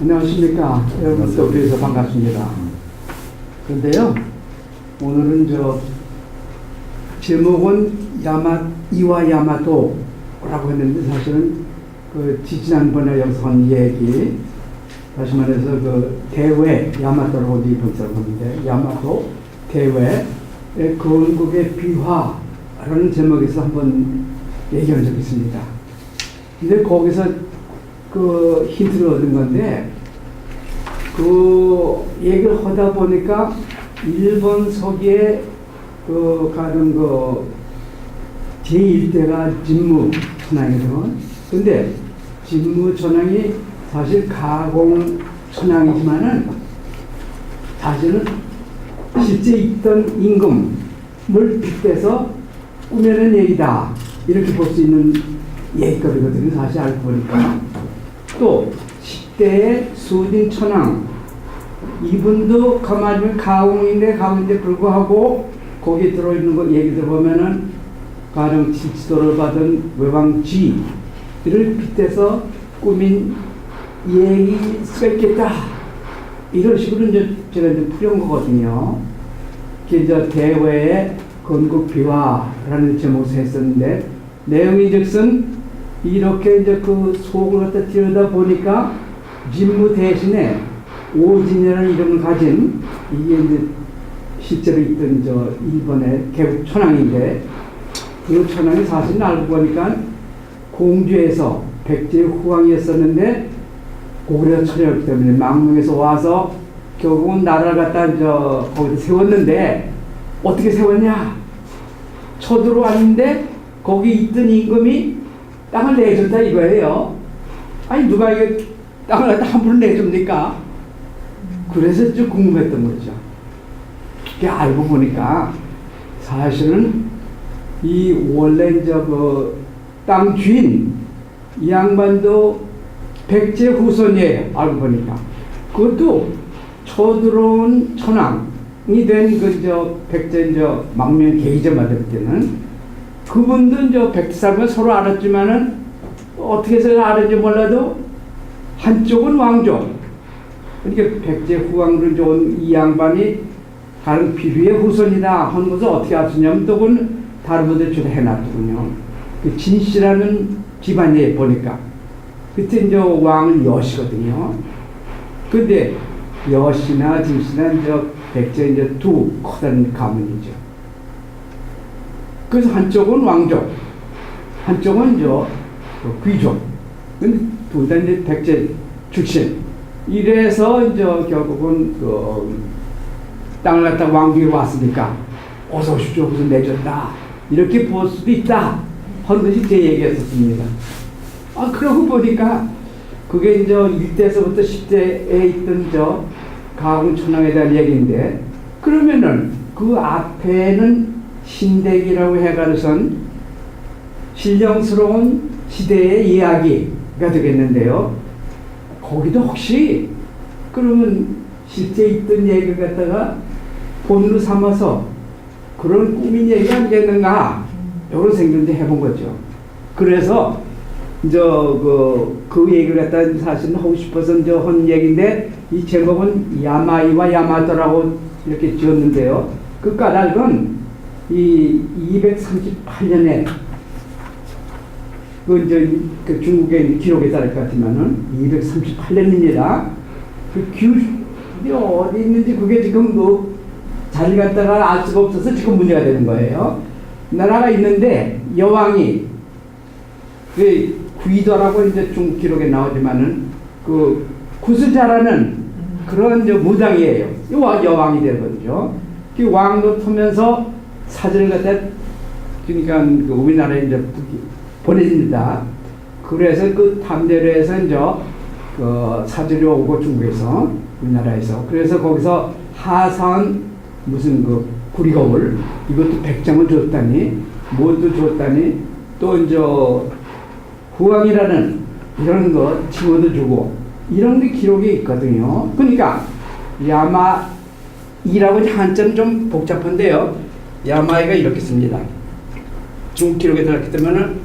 안녕하십니까. 여러분 또 뵈서 반갑습니다. 그런데요, 오늘은 제목은 이와 야마토라고 했는데 사실은 지난번에 여기서 한 얘기, 다시 말해서 대회, 야마토라고 번역을 하는데, 야마토 대회의 건국의 비화라는 제목에서 한번 얘기한 적이 있습니다. 근데 거기서 힌트를 얻은 건데, 얘기를 하다 보니까 일본 서기에 가는 제1대가 진무 천황이거든. 근데 진무 천황이 사실 가공 천황이지만은 사실은 실제 있던 임금을 빗대서 꾸며낸 얘기다. 이렇게 볼 수 있는 얘기거리거든요. 사실 알고 보니까. 또 10대의 수진 천황, 이분도 가만히 가공인데 불구하고 거기에 들어있는 거 얘기 들어보면은 가령 지도를 받은 외왕지를 빗대서 꾸민 얘기일 수가 있겠다. 이런 식으로 제가 풀어온 거거든요. 그게 대회의 건국비화라는 제목을 했었는데, 내용이 즉슨 이렇게 그 속을 갖다 들여다 보니까 진무 대신에 오진이라는 이름을 가진, 이게 실제로 있던 일본의 개국 천황인데, 그 천황이 사실 알고 보니까 공주에서 백제 후왕이었었는데 고구려 천황이었기 때문에 망명에서 와서 결국은 나라를 갖다 거기서 세웠는데, 어떻게 세웠냐? 쳐들어왔는데 거기 있던 임금이 땅을 내줬다 이거예요. 아니 누가 이거 땅을 갖다 함부로 내줍니까? 그래서 좀 궁금했던 거죠. 그게 알고 보니까 사실은 이 원래 땅 주인 이 양반도 백제 후손이에요. 알고 보니까 그것도 쳐들어온 천황이 된 백제 망명 계기자 받을 때는 그분도 백제 사람은 서로 알았지만은 어떻게 해서 알았는지 몰라도 한쪽은 왕족, 그러니까 백제 후왕으로 온 이 양반이 다른 비류의 후손이다 하는 것을 어떻게 알 수 있냐면 또 그건 다른 분들 주로 해놨더군요. 그 진씨라는 집안에 보니까 그때 왕은 여씨거든요. 근데 여씨나 진씨나 백제 두 커다란 가문이죠. 그래서 한쪽은 왕족, 한쪽은 귀족. 근데 둘 다 백제 출신. 이래서 결국은 땅을 갖다 왕비로 왔으니까 어서 오십시오. 무슨 내줬다. 이렇게 볼 수도 있다. 하는 것이 제 얘기였었습니다. 그러고 보니까 그게 1대에서부터 10대에 있던 가공 천황에 대한 얘기인데, 그러면은 그 앞에는 신대기라고 해가지고선 신령스러운 시대의 이야기가 되겠는데요. 거기도 혹시 그러면 실제 있던 얘기를 갖다가 본으로 삼아서 그런 꾸민 얘기가 아니겠는가, 이런 생각을 해본 거죠. 그래서 그 얘기를 갖다 사실 하고 싶어서 한 얘기인데, 이 제목은 야마이와 야마토라고 이렇게 지었는데요. 그 까닭은 이 238년에 그 중국의 기록에 따를 것 같으면은 238년입니다. 어디 있는지 그게 지금 자리 갖다가 알 수가 없어서 지금 문제가 되는 거예요. 나라가 있는데 여왕이 귀도라고 중국 기록에 나오지만은 구슬자라는 그런 무당이에요. 여왕이 되거든요. 그 왕도 타면서 사진을 갖다 그러니까 우리나라에 보내집니다. 그래서 그 탐대로 해서 사진이 오고 중국에서 우리나라에서, 그래서 거기서 하산 무슨 구리거울 이것도 100장을 줬다니, 뭐도 줬다니, 또 후왕이라는 이런 거 칭호도 주고 이런 게 기록이 있거든요. 그러니까 야마이라고 한자는 좀 복잡한데요. 야마이가 이렇게 씁니다. 중국 기록에 들어갔기 때문에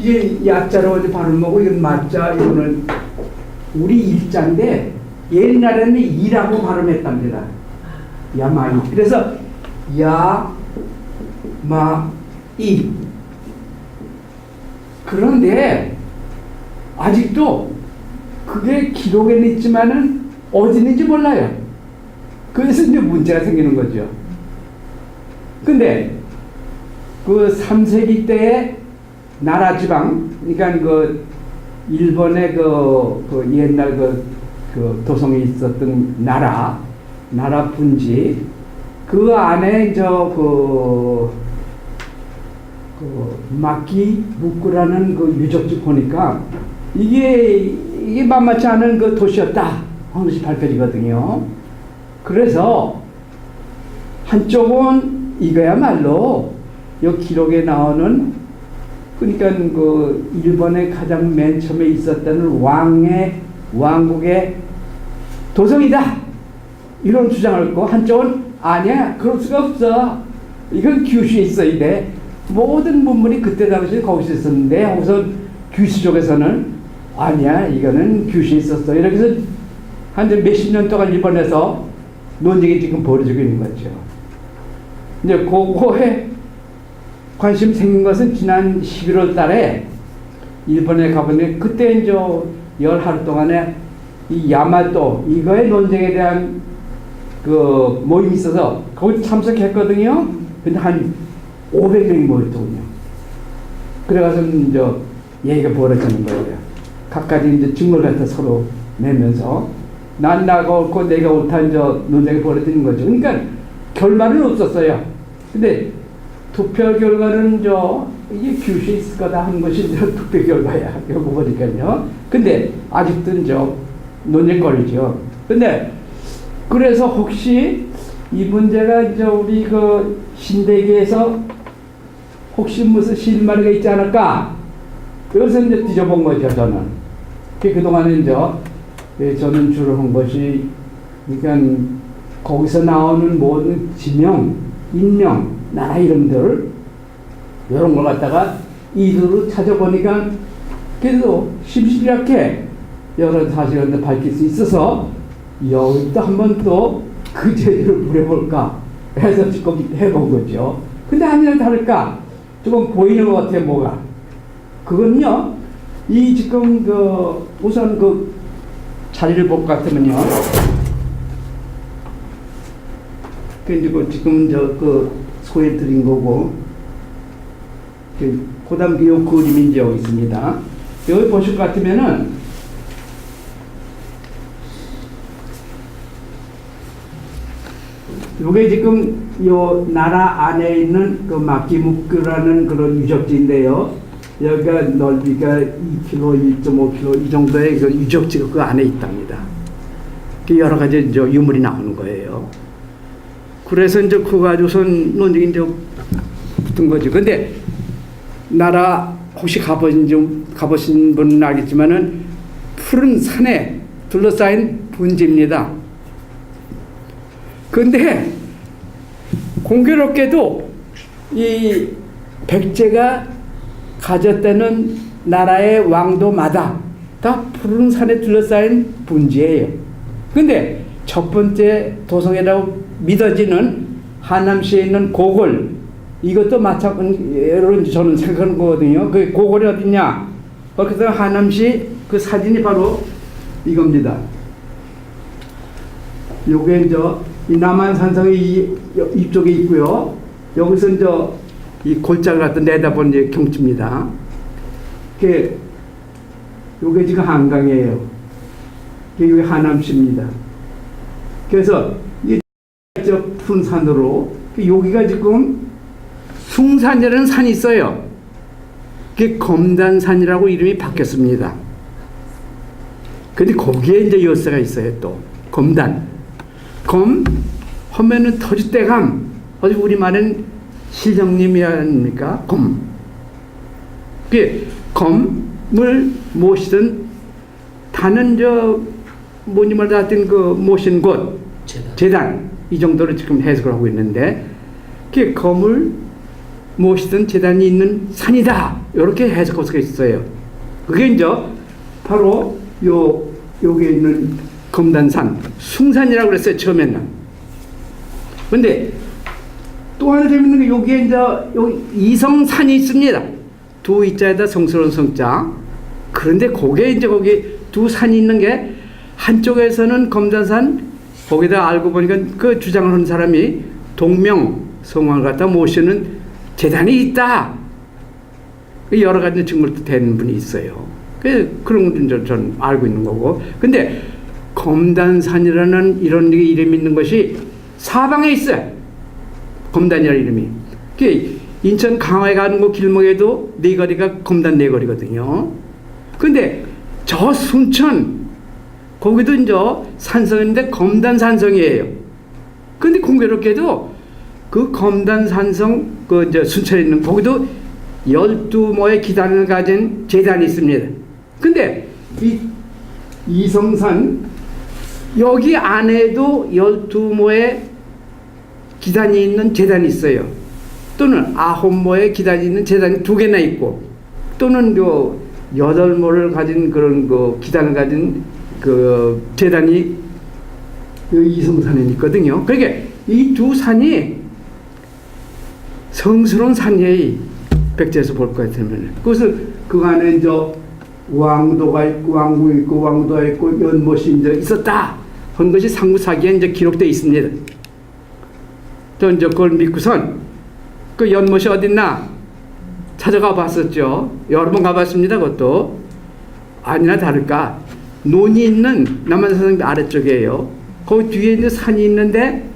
이게 야자로 어디 발음하고 이건 맞자 이거는 우리 일자인데 옛날에는 이라고 발음했답니다. 야마이. 그래서 야마이. 그런데 아직도 그게 기록에는 있지만은 어디 있는지 몰라요. 그래서 이제 문제가 생기는 거죠. 근데 그 3세기 때의 나라 지방, 그러니까 그 일본의 그 옛날 그 도성에 있었던 나라 분지 그 안에 그 마키무쿠라는 그 유적지 보니까 이게 만만치 않은 그 도시였다 하는 것이 발표되거든요. 그래서 한쪽은 이거야말로 이 기록에 나오는 그러니까 그 일본의 가장 맨 처음에 있었던 왕국의 도성이다 이런 주장을 했고 한쪽은 아니야 그럴 수가 없어 이건 규슈에 있어야 돼 모든 문물이 그때 당시에 거기서 있었는데 우선 규슈 쪽에서는 아니야 이거는 규슈에 있었어 이렇게 해서 한 몇십 년 동안 일본에서 논쟁이 지금 벌어지고 있는 거죠. 이제 그거에 관심 생긴 것은 지난 11월 달에 일본에 가보니 그때 이제 열 하루 동안에 이 야마토 이거의 논쟁에 대한 그 모임이 있어서 거기 참석했거든요. 근데 한 500명이 모였더군요. 그래가서 이제 얘기가 벌어지는 거예요. 각가지 이제 증거를 갖다 서로 내면서 난 나가 옳고 내가 옳다 이제 논쟁이 벌어지는 거죠. 그러니까 결말은 없었어요. 근데 투표 결과는 이게 규슈에 있을 거다 하는 것이 투표 결과야. 결국 보니까요. 근데 아직도 논쟁거리죠. 근데 그래서 혹시 이 문제가 우리 그 신대기에서 혹시 무슨 실마리가 있지 않을까? 그래서 뒤져본 거죠, 저는. 그동안에 저는 주로 한 것이 그러니까 거기서 나오는 모든 지명, 인명, 나라 이름들 이런 걸 갖다가 이들로 찾아보니까 그래도 심심찮게 여러 사실을 밝힐 수 있어서 여기도 한번 또 그 재주를 부려볼까 해서 지금 해본 거죠. 근데 아니나 다를까 조금 보이는 것 같아요. 뭐가 그건요 이 지금 우선 자리를 볼 것 같으면요 지금 소개 드린 거고 그다음 이 그림이 여기 있습니다. 여기 보실 것 같으면은 이게 지금 요 나라 안에 있는 그 마키무쿠라는 그런 유적지인데요. 여기가 넓이가 2km, 1.5km 이 정도의 그 유적지가 그 안에 있답니다. 여러 가지 유물이 나오는 거예요. 그래서 그거 가지고선 논쟁이 붙은 거죠. 근데 나라 혹시 가보신 분은 알겠지만은 푸른 산에 둘러싸인 분지입니다. 근데 공교롭게도 이 백제가 가졌다는 나라의 왕도마다 다 푸른 산에 둘러싸인 분지예요. 근데 첫 번째 도성이라고 믿어지는 하남시에 있는 고골 이것도 마찬가지로 저는 생각하는 거거든요. 그 고골이 어디냐? 그래서 하남시 그 사진이 바로 이겁니다. 요게 이 남한산성이 이쪽에 있고요. 여기서 이 골짜기 갖다 내다본 경치입니다. 요게 지금 한강이에요. 이게 하남시입니다. 그래서 이 푸른 산으로 여기가 지금 숭산이라는 산이 있어요. 그게 검단산이라고 이름이 바뀌었습니다. 근데 거기에 열쇠가 있어요. 또 검단. 검 하면은 터줏대감 어디 우리말은 실령님이 아닙니까? 검. 그 검을 모시던 다는 뭐니말 하여튼 모신 곳 제단 이 정도로 지금 해석을 하고 있는데 그 검을 모시던 제단이 있는 산이다 이렇게 해석할 수가 있어요. 그게 이제 바로 여기에 있는 검단산, 숭산이라고 그랬어요, 처음에는. 근데 또 하나 재밌는 게 여기에 이제 여기 이성산이 있습니다. 두 이자에다 성스러운 성자. 그런데 거기에 이제 거기 두 산이 있는 게 한쪽에서는 검단산, 거기다 알고 보니까 그 주장을 하는 사람이 동명 성왕을 갖다 모시는 재단이 있다. 여러 가지 증거도 되는 분이 있어요. 그런 건 전 알고 있는 거고. 근데 검단산이라는 이런 이름이 있는 것이 사방에 있어요. 검단이라는 이름이. 인천 강화에 가는 그 길목에도 네거리가 검단 네거리거든요. 근데 저 순천 거기도 이제 산성인데 검단산성이에요. 근데 공교롭게도 그 검단산성 그 이제 순천에 있는 거기도 12모의 기단을 가진 재단이 있습니다. 근데 이 이성산 여기 안에도 12모의 기단이 있는 재단이 있어요. 또는 9모의 기단이 있는 재단이 2개나 있고, 또는 8모를 가진 그런 그 기단을 가진 그 재단이 이성산에 있거든요. 그러니까 이 두 산이 성스러운 산이에요. 백제에서 볼 것 같으면. 그것을 그 안에 이제 왕도가 있고 왕궁이 있고 왕도가 있고 연못이 이제 있었다 한 것이 상구사기에 이제 기록되어 있습니다. 또 이제 그걸 믿고선 그 연못이 어딨나 찾아가 봤었죠. 여러 번 가봤습니다. 그것도 아니나 다를까 논이 있는 남한산성 아래쪽이에요. 거기 뒤에 이제 산이 있는데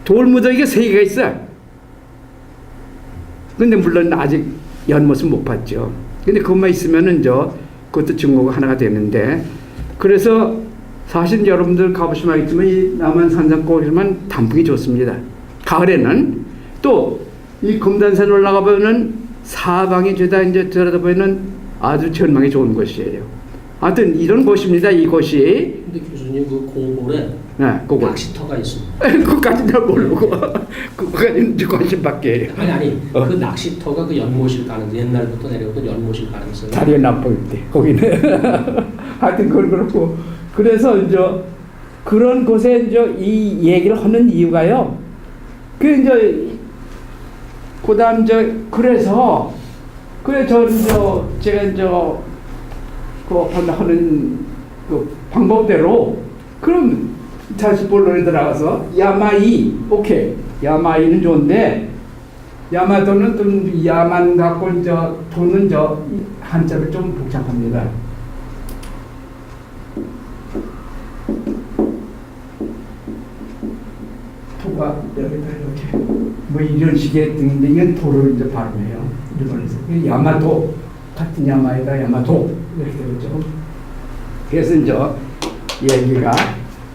돌무더기가 3개가 있어요. 근데 물론 아직 연못은 못 봤죠. 근데 그것만 있으면은 그것도 증거가 하나가 되는데, 그래서 사실 여러분들 가보시면 알겠지만 이 남한산성 거기만 단풍이 좋습니다. 가을에는 또 이 검단산 올라가 보면은 사방이 죄다 이제 들여다보면은 아주 전망이 좋은 곳이에요. 하여튼 이런 곳입니다. 이 곳이. 근데 교수님 그 고골에 네, 고골. 낚시터가 있습니다. 그것까지는 잘 모르고 그것까지는 관심밖에. 아니 그 낚시터가 그 연못일 가능성, 옛날부터 내려오던 연못일 가능성이 다리가 나쁠 때 거기는. 하여튼 그건 그렇고, 그래서 이제 그런 곳에 이제 이 얘기를 하는 이유가요. 그 이제 그다음 그래서 제가 그 하는 그 방법대로 그럼 다시 본론에 들어가서 야마이, 오케이, 야마이는 좋은데 야마도는 좀 야만 갖고 이제 도는 한자를 좀 복잡합니다. 도가 여기다 이렇게 뭐 이런 식의 등인데 이건 도를 이제 발음해요. 일본에서 야마도 같은 야마이다 야마도 이렇게 되죠. 그래서 이제 얘기가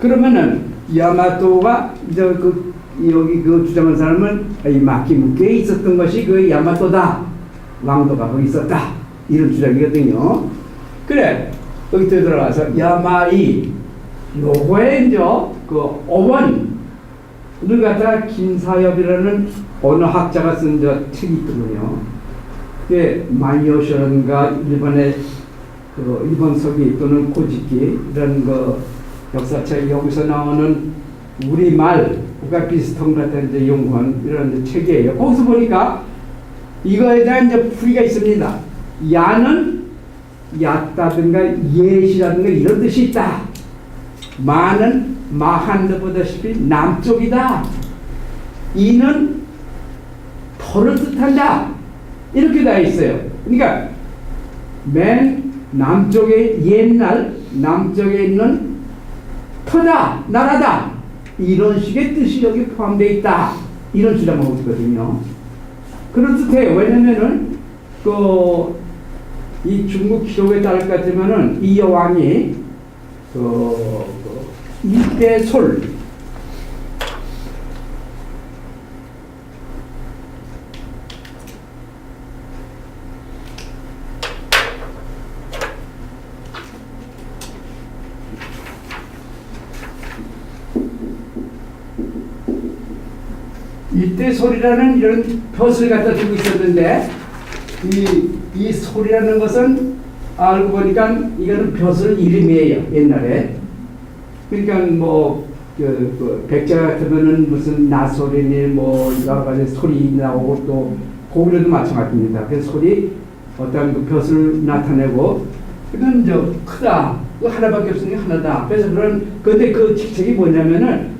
그러면은 야마도가 이제 여기 그 주장한 사람은 이 마키무케에 있었던 것이 그 야마도다, 왕도가 거기 있었다, 이런 주장이거든요. 그래 여기 들어가서 야마이 요거에 이제 그 어원을 갖다가 김사엽이라는 언어학자가 쓴 책이 있거든요. 그게 마이오션과 일본의 그 일본서기 또는 고지키 이런 그 역사책 여기서 나오는 우리말과 비슷한 것 같은 이제 연구한 이런 책이에요. 거기서 보니까 이거에 대한 이제 풀이가 있습니다. 야는 얕다든가 예시라든가 이런 뜻이 있다. 마는 마한드 보다시피 남쪽이다. 이는 터를 뜻한다. 이렇게 돼 있어요. 그러니까 맨 남쪽에 옛날 남쪽에 있는 터다, 나라다, 이런 식의 뜻이 여기 포함되어 있다, 이런 주장하고 있거든요. 그렇듯해요. 왜냐면은 이 중국 기록에 따를 것 같으면은 이 여왕이 이때솔 이때솔이라는 이런 벼슬을 갖다 두고 있었는데 이 소리라는 것은 알고 보니까 이거는 벼슬 이름이에요, 옛날에. 그러니까 뭐 백자 같으면은 무슨 나소리니 뭐 여러 가지 소리 나오고 또 고기도 마찬가지입니다. 그 소리 어떤 그 벼슬 나타내고 그건 저 크다. 그 하나밖에 없으니까 하나다. 그래서 근데 그 직책이 뭐냐면은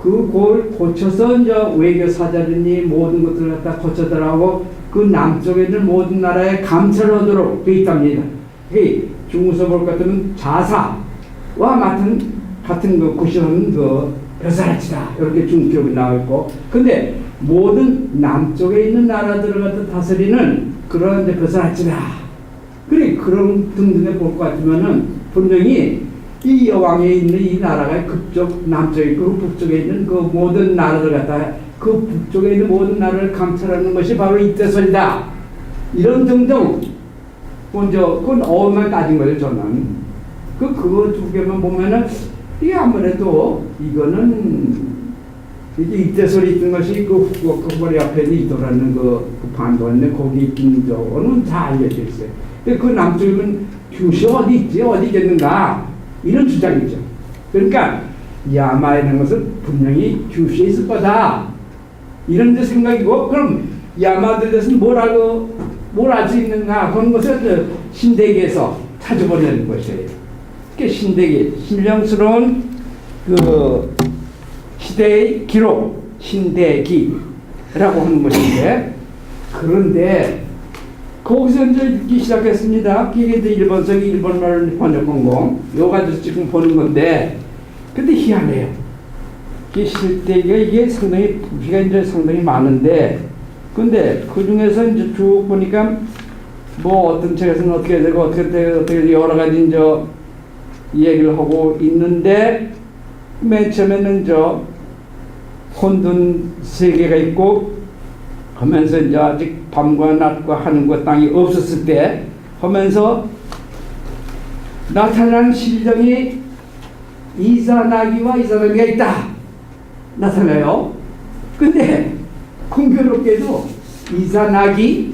그걸 고쳐서 이제 외교 사절이니 모든 것들을 갖다 고쳐더라고 그 남쪽에 있는 모든 나라에 감찰하도록 되어 있답니다. 그 중국서 볼 것 같으면 자사와 같은 그 구시는 그 벼슬아치다 이렇게 중기록이 나와 있고, 근데 모든 남쪽에 있는 나라들을 갖다 다스리는 그런 이제 벼슬아치다. 그래 그런 등등에 볼 것 같으면은 분명히 이 여왕에 있는 이 나라가 그쪽 남쪽에 있고 북쪽에 있는 그 모든 나라들 갖다 그 북쪽에 있는 모든 나라를 감찰하는 것이 바로 이때설이다. 이런 등등 먼저 그건 어만 따진 거예요. 저는 그거 두 개만 보면은 이게 아무래도 이거는 이게 이때설이 있던 것이 그 머리 앞에 있더라는 그 반도안에 거기 있는 저거는 다 알려져 있어요. 근데 그 남쪽에는 규시 어디 있지 어디 있겠는가 이런 주장이죠. 그러니까 야마에 있는 것은 분명히 규시에 있을 거다 이런 데 생각이고, 그럼 야마들에 대해서는 뭘 알 수 있는가 그런 것을 신대기에서 찾아보려는 것이에요. 그게 신대기 신령스러운 그 시대의 기록 신대기라고 하는 것인데, 그런데 거기서 이제 읽기 시작했습니다. 이게 일본성이 일본말을 번역한 거 요 가지고 지금 보는 건데, 근데 희한해요. 이 실대기가 이게 상당히 부피가 이제 상당히 많은데, 근데 그 중에서 이제 쭉 보니까 뭐 어떤 책에서는 어떻게 되고 어떻게 여러 가지 이제 얘기를 하고 있는데, 맨 처음에는 저 혼돈 세계가 있고 하면서 이제 아직 밤과 낮과 하늘과 땅이 없었을 때 하면서 나타난 신령이 이사나기와 이사나미가 있다 나타나요. 근데 공교롭게도 이사나미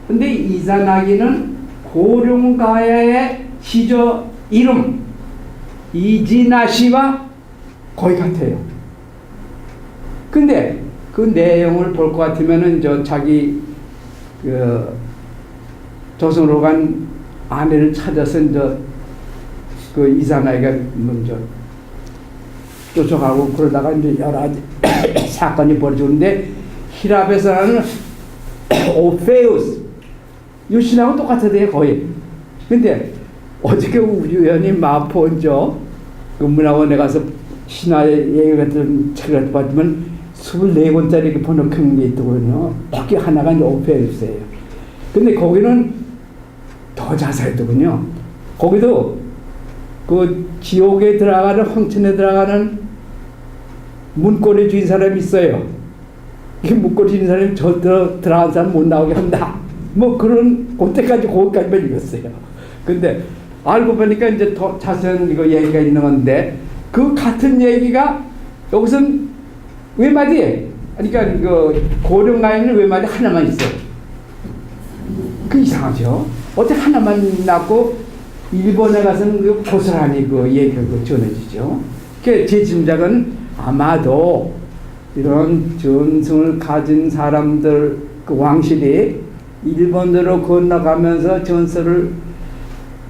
근데 이사나기는 고령가야의 시조 이름 이지나시와 거의 같아요. 근데 그 내용을 볼 것 같으면은 저 자기 그 조선으로 간 아내를 찾아서 이제 그 이사나이가 먼저 쫓아가고 그러다가 이제 여러 가지 사건이 벌어지는데, 히랍에서는 오페우스 유신하고 똑같아요 거의. 근데 어저께 우연히 마포죠 그 문화원에 가서 신화의 얘기 같은 책을 봤지만 24권짜리 이렇게 번역한 게 있더군요. 거기 하나가 이제 오페우스예요. 근데 거기는 더 자세하더군요. 거기도 그 지옥에 들어가는 황천에 들어가는 문고리 주인 사람이 있어요. 이 문고리 주인 사람이 절대로 들어간 사람 못 나오게 한다. 뭐 그런 그때까지 거기까지만 읽었어요. 근데 알고 보니까 이제 더 자세한 이거 얘기가 있는 건데, 그 같은 얘기가 여기서는 외마디, 그러니까 그 고령가에는 외마디 하나만 있어. 그 이상하죠. 어떻게 하나만 낳고 일본에 가서는 그 고스란히 그 얘기가 전해지죠. 제 짐작은 아마도 이런 전승을 가진 사람들 그 왕실이 일본으로 건너가면서 전설을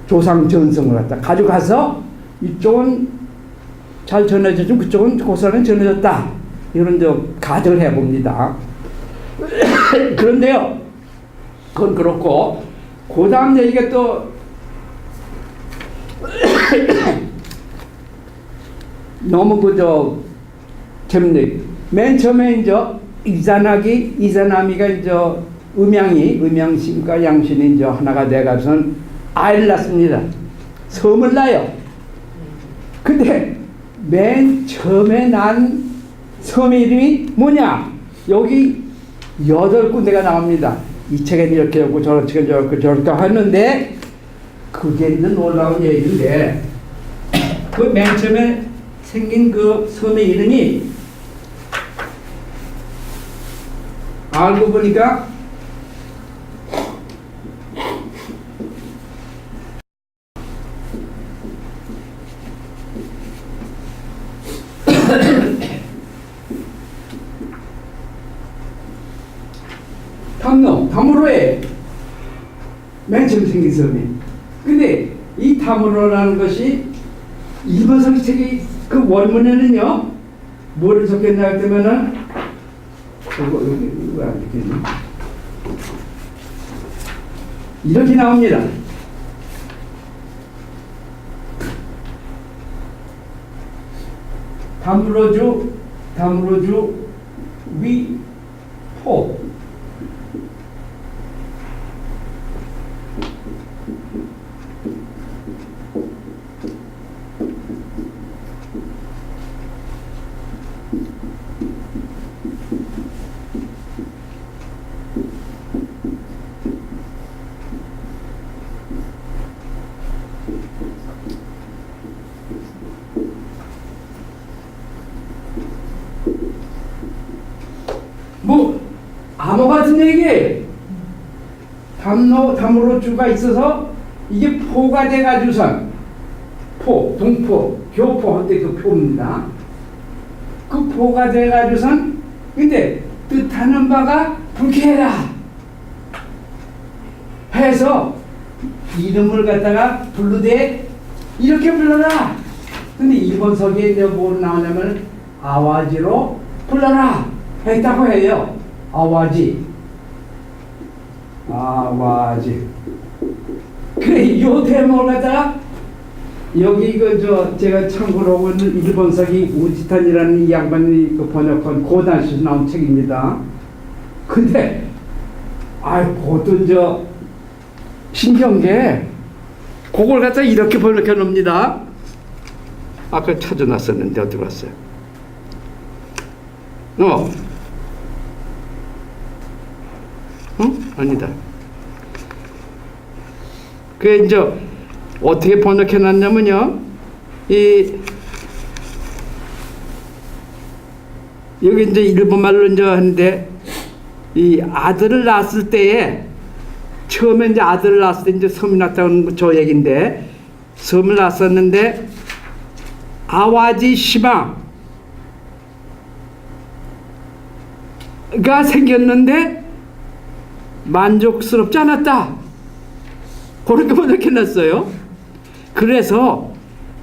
조상 전승을 갖다 가져가서 이쪽은 잘 전해졌지만 그쪽은 고스란히 전해졌다. 이런 저 가정을 해봅니다. 그런데요, 그건 그렇고 그 다음 얘기가 또 너무 그저 재밌네. 맨 처음에 이제 이사나미가 이제 음양신과 양신이 이제 하나가 돼가서는 아이를 낳습니다. 섬을 낳아요. 근데 맨 처음에 난 섬의 이름이 뭐냐? 여기 8군데가 나옵니다. 이 책에는 이렇게 하고 저런 책에는 저렇게 하는데, 그게 있는 놀라운 얘기인데, 그 맨 처음에 생긴 그 섬의 이름이 알고 보니까 담으로에 맨 처음 생긴 섬이. 근데 이 담으로라는 것이 일본 성책의 그 원문에는요, 뭐를 적혔냐 할 때면은, 이거 안 적혔네. 이렇게 나옵니다. 담으로주 위포. 뭐 암호 같은 얘기. 담으로주가 있어서 이게 포가 돼가지고선 동포, 교포 할 때 그 포입니다. 그 포가 돼가지고선 근데 뜻하는 바가 불쾌해라 해서 이름을 갖다가 부르되 이렇게 불러라. 근데 일본서기에 이제 뭐 나오냐면 아와지로 불러라 했다고 해요. 아와지. 그래, 요 대목을 갖다가 여기 제가 참고로 하고 있는 일본서기 우지탄이라는 이 양반이 그 번역한 고단시에서 나온 책입니다. 근데 그것도 신기한 게 그걸 갖다 이렇게 번역해 놓습니다. 아까 찾아놨었는데 어디 갔어요? 아니다. 그게 이제 어떻게 번역해 놨냐면요, 여기 이제 일본말로 이제 하는데, 이 아들을 낳았을 때에, 처음에 이제 아들을 낳았을 때 이제 섬이 났다는 저 얘기인데, 섬을 낳았었는데, 아와지 시마가 생겼는데, 만족스럽지 않았다. 그렇게 번역해 놨어요. 그래서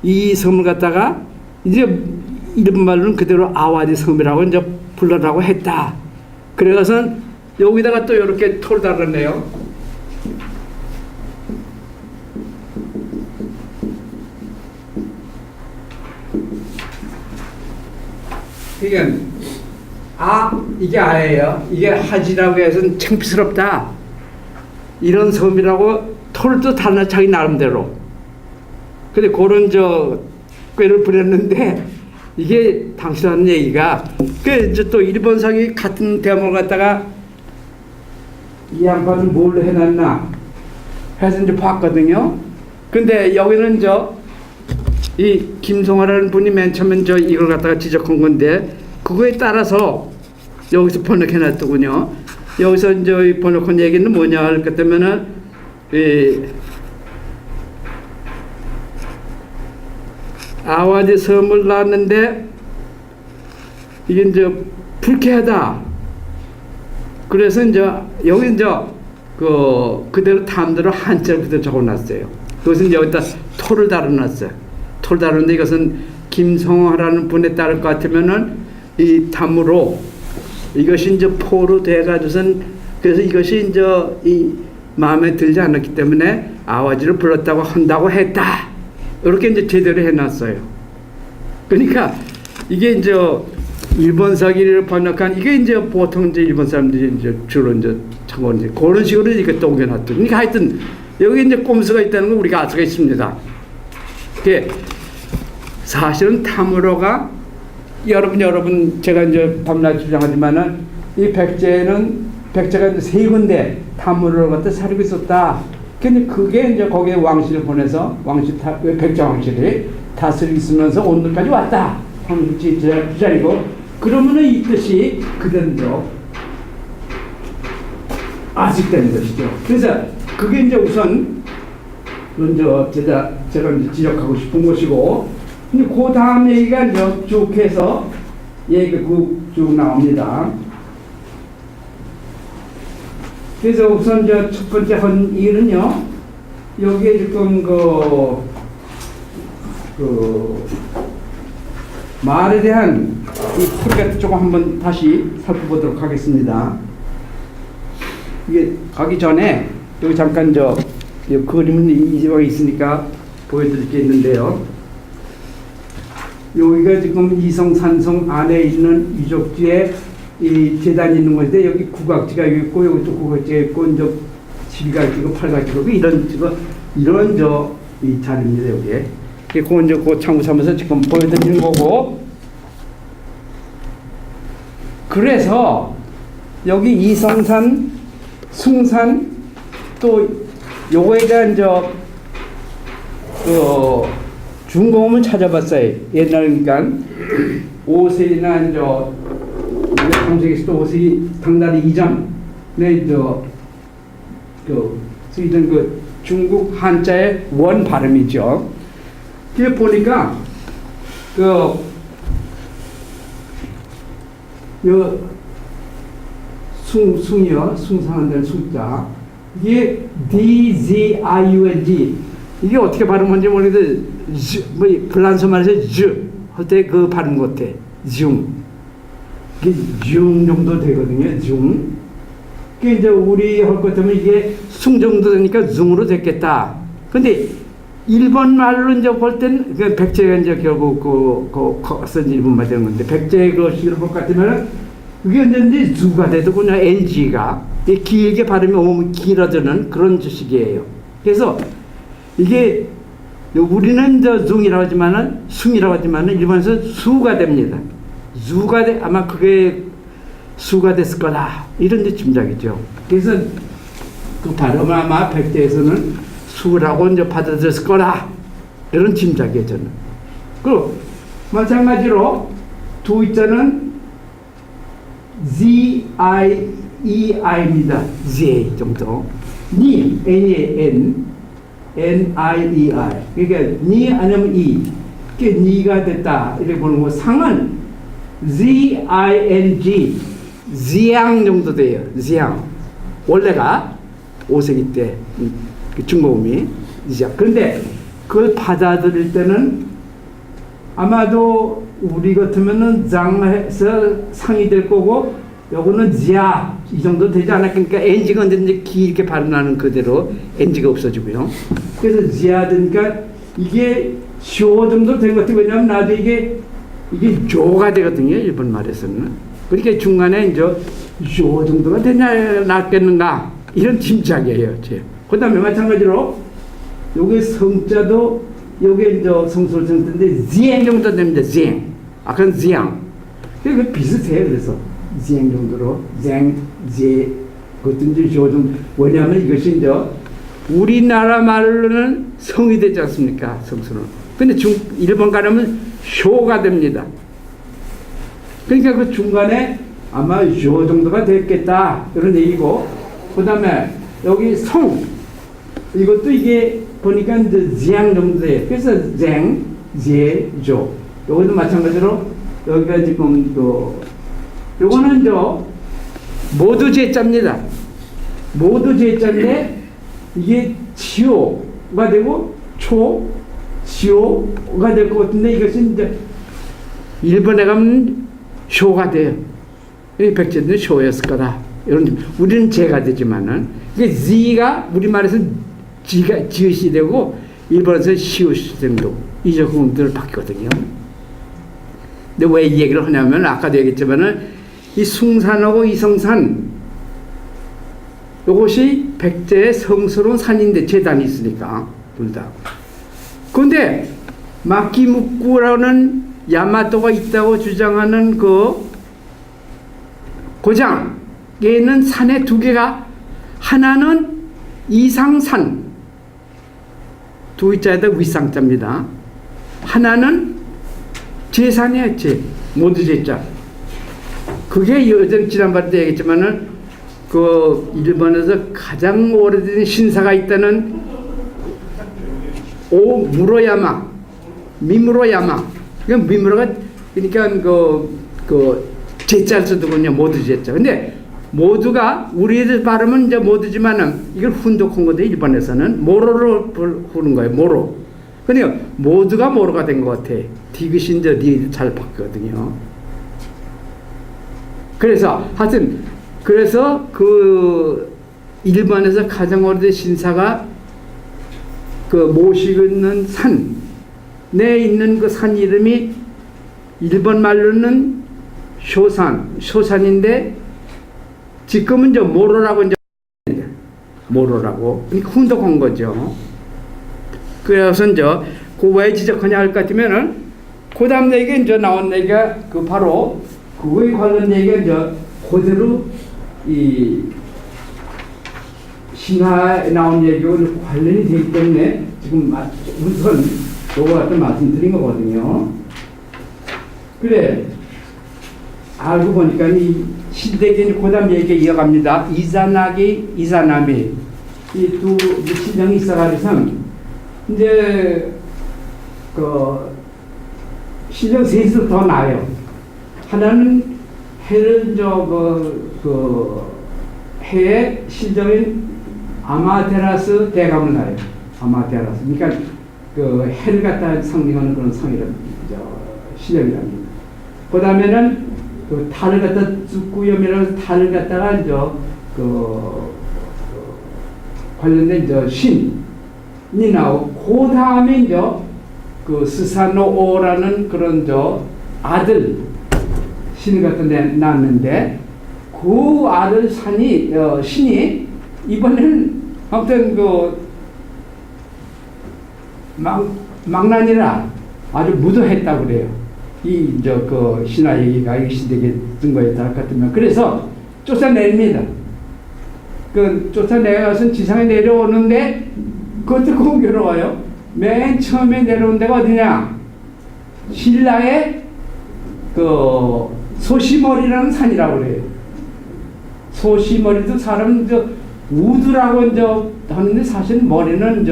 이 섬을 갖다가 이제 일본말로는 그대로 아와지 섬이라고 이제 불러라고 했다. 그래서 여기다가 또 이렇게 토를 달았네요. 이게 아예요. 이게 하지라고 해서 창피스럽다. 이런 섬이라고 토를 또 달라 자기 나름대로. 근데 그런 꾀를 부렸는데 이게 당신 하는 얘기가 이제 또 일본상이 같은 대목을 갖다가 이 양반은 뭘로 해놨나 해서 이제 봤거든요. 근데 여기는 이 김성화라는 분이 맨 처음에 이걸 갖다가 지적한 건데 그거에 따라서 여기서 번역해 놨더군요. 여기서 이제 번역한 얘기는 뭐냐 할 것 때문에는 아와지 섬을 낳았는데 이게 이제 불쾌하다. 그래서 이제 여기 이제 그대로 담대로 한자를 그대로 적어놨어요. 그것은 여기다 토를 달아놨어요. 토를 달았는데 이것은 김성화라는 분에 따를 것 같으면은 이 담으로 이것이 이제 포로 돼가지고선 그래서 이것이 이제 이 마음에 들지 않았기 때문에 아와지를 불렀다고 한다고 했다. 이렇게 이제 제대로 해놨어요. 그러니까 이게 이제 일본서기를 번역한 이게 이제 보통 이제 일본 사람들이 이제 주로 이제 참고 이제 그런 식으로 이렇게 또 옮겨놨죠. 그러니까 하여튼 여기 이제 꼼수가 있다는 거 우리가 알 수가 있습니다. 그게 사실은 탐으로가 여러분 제가 이제 밤낮 주장하지만은 이 백제가 이제 세 군데 탐으로를 갖다 사리고 있었다. 근데 그게 이제 거기에 왕실을 보내서 백제 왕실이 다스리고 있으면서 오늘까지 왔다. 황국지 주자리고 그러면은 이 뜻이 그대로 아직되는 것이죠. 그래서 그게 이제 우선 제가 이제 지적하고 싶은 것이고 근데 그 다음 얘기가 이제 쭉 해서 얘기가 쭉 나옵니다. 그래서 우선 첫 번째 한 일은요, 여기에 지금 말에 대한 이 풀이가 조금 한번 다시 살펴보도록 하겠습니다. 이게 가기 전에 여기 잠깐 이 그림은 이 지방에 있으니까 보여드릴 게 있는데요. 여기가 지금 이성산성 안에 있는 유적지에 이 재단이 있는 건데, 여기 구각지가 있고 여기 또 구각지가 있고 이제 12각지고 8각지고 이런 이 자리입니다. 여기에 그건 이제 그 참고 삼아서 지금 보여드리는 거고. 그래서 여기 이성산, 숭산 또 요거에 대한 중공을 찾아봤어요. 옛날 그러니까 5세기나 삼세기에서 또 5세기 당나라 이전에 쓰이던 중국 한자의 원 발음이죠. 그게 보니까 숭이요, 숭상한다는 숭자, 이게 DZIUNG, 이게 어떻게 발음하는지 모르겠는데 불란서 말에서 즈 할 때 그 발음 같아. 중, 이게 중 정도 되거든요. 중. 그게 이제 우리 할 것 같으면 이게 숭 정도 되니까 중으로 됐겠다. 근데 일본 말로 이제 볼 땐 백제가 이제 결국 쓴 일본말 되는 건데, 백제 식으로 볼 것 같으면 그게 이제 주가 돼도 그냥 NG가 길게 발음이 오면 길어지는 그런 식이에요. 그래서 이게 우리는 중이라고 하지만은 숭이라고 하지만은 일본에서 수가 됩니다. 수가 돼, 아마 그게 수가 됐을 거다 이런 데 짐작이죠. 그래서 그 발음을 아마 백제에서는 수라고 이제 받아들였을 거라 이런 짐작이에요, 저는. 그리고 마찬가지로 두자는 ZIEI입니다. Z 정도. 니, N-I-N, N-I-E-I. 그러니까 니 아니면 이. 그게 니가 됐다 이렇게 보는 거. 상은 Z-I-N-G, 지양 정도 돼요. 지양. 원래가 5세기 때 중고음이 지양. 그런데 그걸 받아들일 때는 아마도 우리 같으면은 장해서 상이 될 거고, 요거는 지야 이 정도 되지 않았겠니까. 그러니까 NG가 언제든지 길게 발음하는 그대로 NG가 없어지고요. 그래서 지야 되니까 이게 쇼 정도 된 것 같아요. 왜냐하면 나도 이게 조가 되거든요, 일본 말에서는. 그러니까 중간에 이제 쇼 정도가 되냐 낫겠는가 이런 짐작이에요. 그 다음에 마찬가지로 요게 성자도 요게 이제 성소를 정도인데 지행 정도 됩니다. 지행. 아까는 지양. 그 비슷해요. 그래서 지행 정도로 쟁, 제 그것도 이제 좀. 왜냐하면 이것이 이제 우리나라 말로는 성이 되지 않습니까? 성소는. 근데 일본 가려면 쇼가 됩니다. 그러니까 그 중간에 아마 쇼 정도가 됐겠다 이런 얘기고. 그 다음에 여기 성, 이것도 이게 보니까 이제 지양 정도 돼요. 그래서 쟁, 제, 조. 요것도 마찬가지로 여기가 지금 요거는 모두 제자입니다. 모두 제자인데 이게 지오가 되고 지오가 될 것 같은데, 이것은 이제 일본에 가면 쇼가 돼요. 백제는 쇼였을 거다. 이런, 우리는 제가 되지만은 이게 지가 우리말에서는 지읒이 되고 일본에서는 시읒이 정도 이 적응들을 바뀌거든요. 근데 왜 이 얘기를 하냐면 아까도 얘기했지만은 이 숭산하고 이성산 이것이 백제의 성스러운 산인데 재단이 있으니까 둘 다. 그런데 마키무쿠라는 야마토가 있다고 주장하는 그 고장에 있는 산의 두 개가, 하나는 이상산, 두 글자에다 윗상자입니다. 하나는 제산이야, 모두 제자. 그게 요즘 지난번에 얘기했지만은 그 일본에서 가장 오래된 신사가 있다는 무로야마, 미무로 야마. 그 미무로가 그러니까 그 제자를 쓰더군요. 모두 제자. 근데 모두가 우리들 발음은 이제 모두지만은 이걸 훈독한 건데 일본에서는 모로로 부르는 거예요. 모로. 근데 모두가 모로가 된 것 같아. 디귿이 이제 잘 바뀌거든요. 그래서 하여튼 그래서 그 일본에서 가장 오래된 신사가 그 모시는 산에 있는 그 산 이름이 일본 말로는 쇼산인데 지금은 이제 모로라고 이제 모로라고 훈독한 거죠. 그래서 이제 그 왜 지적하냐 할 것 같으면은 그 다음 얘기가 이제 나온 얘기가 그 바로 그거에 관련 얘기가 이제 그대로 이 신화에 나온 얘기와 관련이 되기 때문에 지금 우선 요거 같은 말씀드린 거거든요. 그래 알고 보니까 이 신대기는 그다음 얘기 이어갑니다. 이사나미 이 두 신령이 있어가지고 이제 그 신령 셋이 더 나아요. 하나는 해를 그 해의 신령인 아마테라스 대감을 나요. 아마테라스. 그러니까 그 해를 갖다 상징하는 그런 상이란 신령이랍니다. 그 다음에는 그 달을 갖다 쭈꾸염이라서 달을 갖다가 이제 관련된 이제 신이 나오고 그 다음에 이제 그 스사노오라는 그런 아들 신을 갖다 낳았는데 그 아들 신이 이번에는 아무튼 망난이라 아주 무도했다고 그래요. 그 신화 얘기가 이 신대기에 든 거에 따라 같으면 그래서 쫓아냅니다. 그 쫓아내가서 지상에 내려오는데 그것도 공교로워요. 맨 처음에 내려온 데가 어디냐? 신라의 그 소시머리라는 산이라고 그래요. 소시머리도 사람 우두라고 하는데 사실 머리는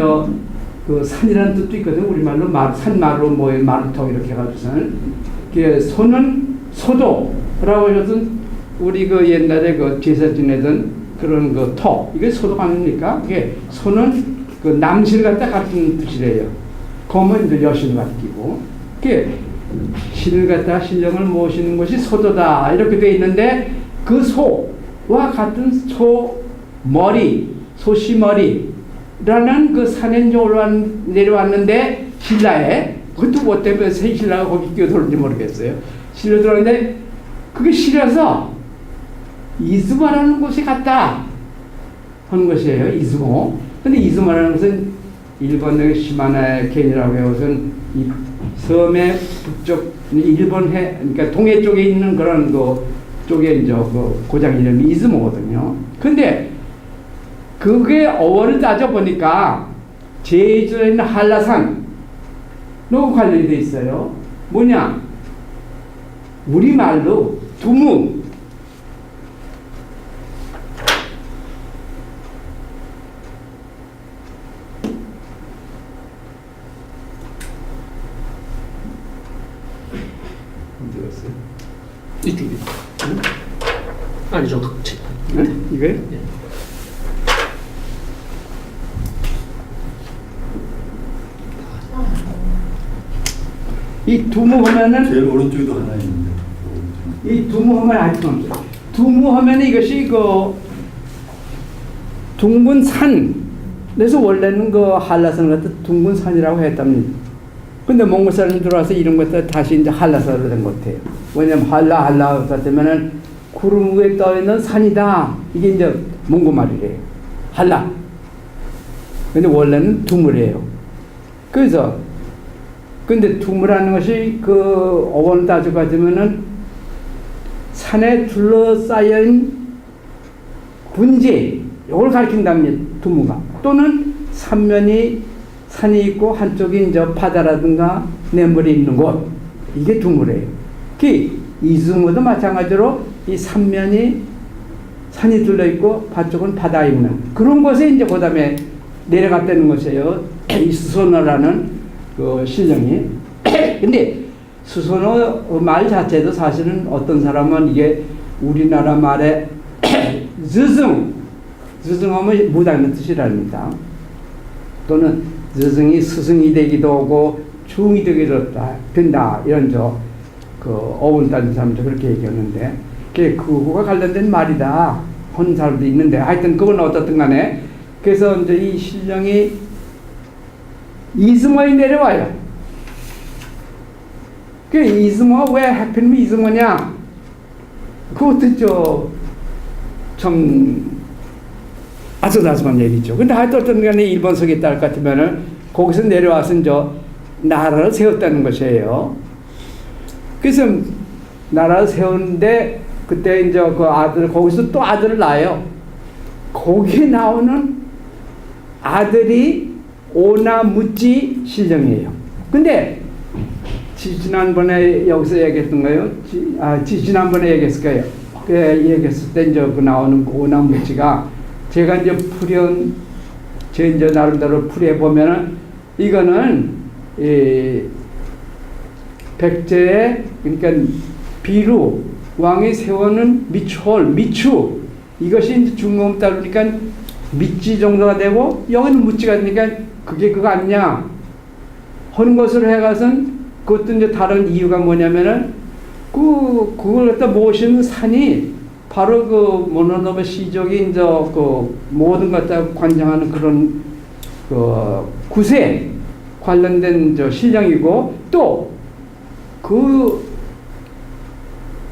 그 산이라는 뜻도 있거든요. 우리말로 산마루 마루턱 이렇게 해가지고서는 소는 소도라고 해서 우리 그 옛날에 그 제사 지내던 그런 그 터 이게 소도 아닙니까? 이게 소는 그 남실 갖다 같은 뜻이래요. 검은 이제 여신을 갖기고 이게 신을 갖다 신령을 모시는 것이 소도다 이렇게 돼 있는데 그 소와 같은 소시머리라는 그 산에 내려왔는데 신라에 그것도 뭐 때문에 새 신라가 거기 끼어들었는지 모르겠어요. 실려 들어왔는데 그게 싫어서 이즈모라는 곳에 갔다 하는 것이에요. 이즈모. 근데 이즈모라는 것은 일본의 시마나의 겐이라고 해서 이 섬의 북쪽 일본해 그러니까 동해 쪽에 있는 그런 그 쪽에 이제 그 고장 이름이 이즈모거든요. 근데 그게 어원을 따져보니까 제주에 있는 한라산하고 관련이 돼 있어요. 뭐냐? 우리말로 두무. 어디 갔어요? 이쪽에. 아니, 저 네? 이거요? 네. 이 두무하면은 제일 오른쪽에도 하나 있는데. 이 두무하면 아직 없어요. 두무하면 이것이 그 둥근 산. 그래서 원래는 그 한라산을 갖다 둥근 산이라고 했답니다. 근데 몽골 사람이 들어와서 이런 것들 다시 이제 한라산으로 된 것 같아요. 왜냐면 한라 같으면은 구름 위에 떠 있는 산이다. 이게 이제 몽골 말이래요. 한라. 근데 원래는 두물이에요. 그래서 근데 두무라는 것이 그 어원 따져가지면은 산에 둘러싸인 군지 이걸 가리킨답니다. 두무가 또는 산이 있고 한쪽이 이제 바다라든가 냇물이 있는 곳 이게 두무래요. 이즈모도 마찬가지로 이 산이 둘러 있고 바쪽은 바다에 있는 그런 곳에 이제 그다음에 내려갔다는 것이에요. 이 스소너라는 그 신령이 근데 수선호 말 자체도 사실은 어떤 사람은 이게 우리나라 말에 스승하면 무당의 뜻이랍니다. 또는 스승이 스승이 되기도 하고 중이 되기도 된다 이런 그 어원 따진 사람도 그렇게 얘기하는데 그거가 관련된 말이다 하는 사람도 있는데 하여튼 그건 어떻든 간에 그래서 이제 이 신령이 이승화에 내려와요. 그 이승화 왜 하필이면 이승화냐? 그것도 참 아슬아슬한 얘기죠. 근데 하여튼 어떤 간에 일본석에 딸 같으면은 거기서 내려와서 이제 나라를 세웠다는 것이에요. 그래서 나라를 세우는데 그때 이제 그 아들 거기서 또 아들을 낳아요. 거기에 나오는 아들이 오나무찌 신령이에요. 근데 지난번에 여기서 얘기했던 거예요. 지난번에 얘기했을 거예요. 그 얘기했을 때 이제 그 나오는 오나무찌가 제가 이제 제 이제 나름대로 풀이해 보면은 이거는 백제의 그러니까 비루 왕이 세우는 미추 이것이 이제 중공 따르니까 미찌 정도가 되고 여기는 무찌가 되니까 그게 그거 아니냐 하는 것으로 해가선 그것도 이제 다른 이유가 뭐냐면은 그걸 갖다 모시는 산이 바로 그 모노노베 시족이 이제 그 모든 것 다 관장하는 그런 그 구세 관련된 저 신령이고 또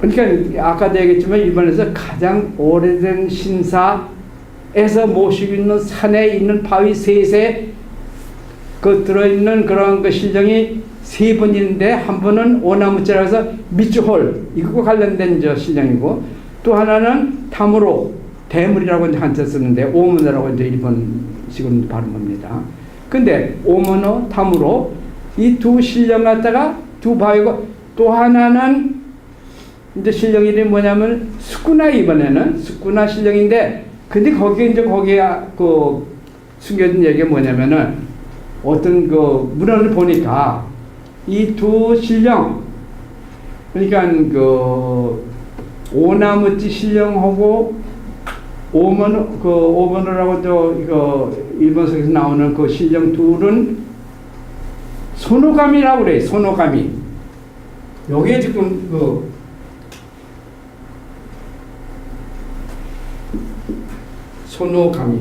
그러니까 아까도 얘기했지만 일본에서 가장 오래된 신사에서 모시고 있는 산에 있는 바위 셋에 그 들어있는 그런 그 신령이 세 번인데 한 번은 오나무찌라고 해서 미추홀 이거 관련된 저 신령이고 또 하나는 타무로 대물이라고 이제 한자 쓰는데 오문어라고 이제 일본식으로 발음합니다. 근데 오문어 타무로 이 두 신령 갖다가 두 바위고 또 하나는 이제 신령 이름이 뭐냐면 스쿠나 이번에는 스쿠나 신령인데 근데 거기에 그 숨겨진 얘기가 뭐냐면은 어떤 그 문헌을 보니까 이 두 신령 그러니까 그 오나무찌 신령하고 오먼어라고 이거 일본석에서 나오는 그 신령 둘은 소노가미라고 그래요. 소노가미. 여기에 지금 그 소노가미.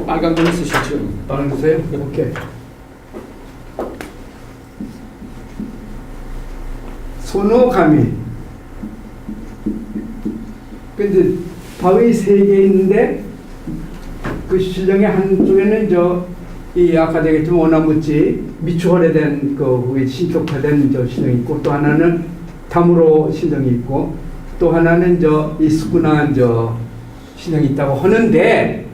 빨간 글 쓰시죠. 빨간 거세요? 오케이. 소노가미. 근데 바위 세 개 있는데 그 신령의 한쪽에는 이 아까 얘기했지만 오나무찌 미추홀에 된 그게 신격화된 신령이 있고 또 하나는 다무로 신령이 있고 또 하나는 이 스쿠나 신령이 있다고 하는데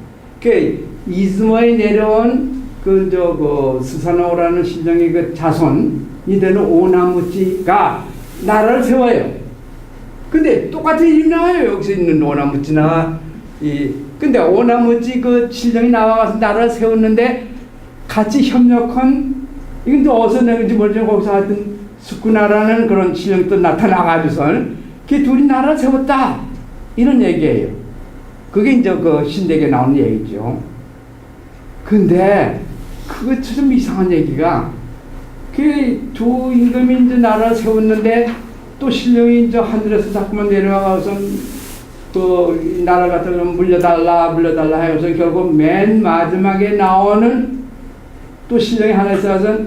그 이즈모에 내려온 그 스사노라는 신령의 그 자손이 되는 오나무찌가 나라를 세워요. 근데 똑같은 이름이 나와요. 여기서 있는 오나무찌나 근데 오나무찌 그 신령이 나와서 나라를 세웠는데 같이 협력한 이건 또 어디서 내는지 모르지만 거기서 하여튼 스쿠나라는 그런 신령이 또 나타나가지고선 그 둘이 나라를 세웠다 이런 얘기예요. 그게 이제 그 신대기에 나오는 얘기죠. 근데 그거 좀 이상한 얘기가 그 두 임금이 이제 나라를 세웠는데 또 신령이 이제 하늘에서 자꾸만 내려와서 그 나라 같은 거 물려달라 해서 결국 맨 마지막에 나오는 또 신령이 하나 있어서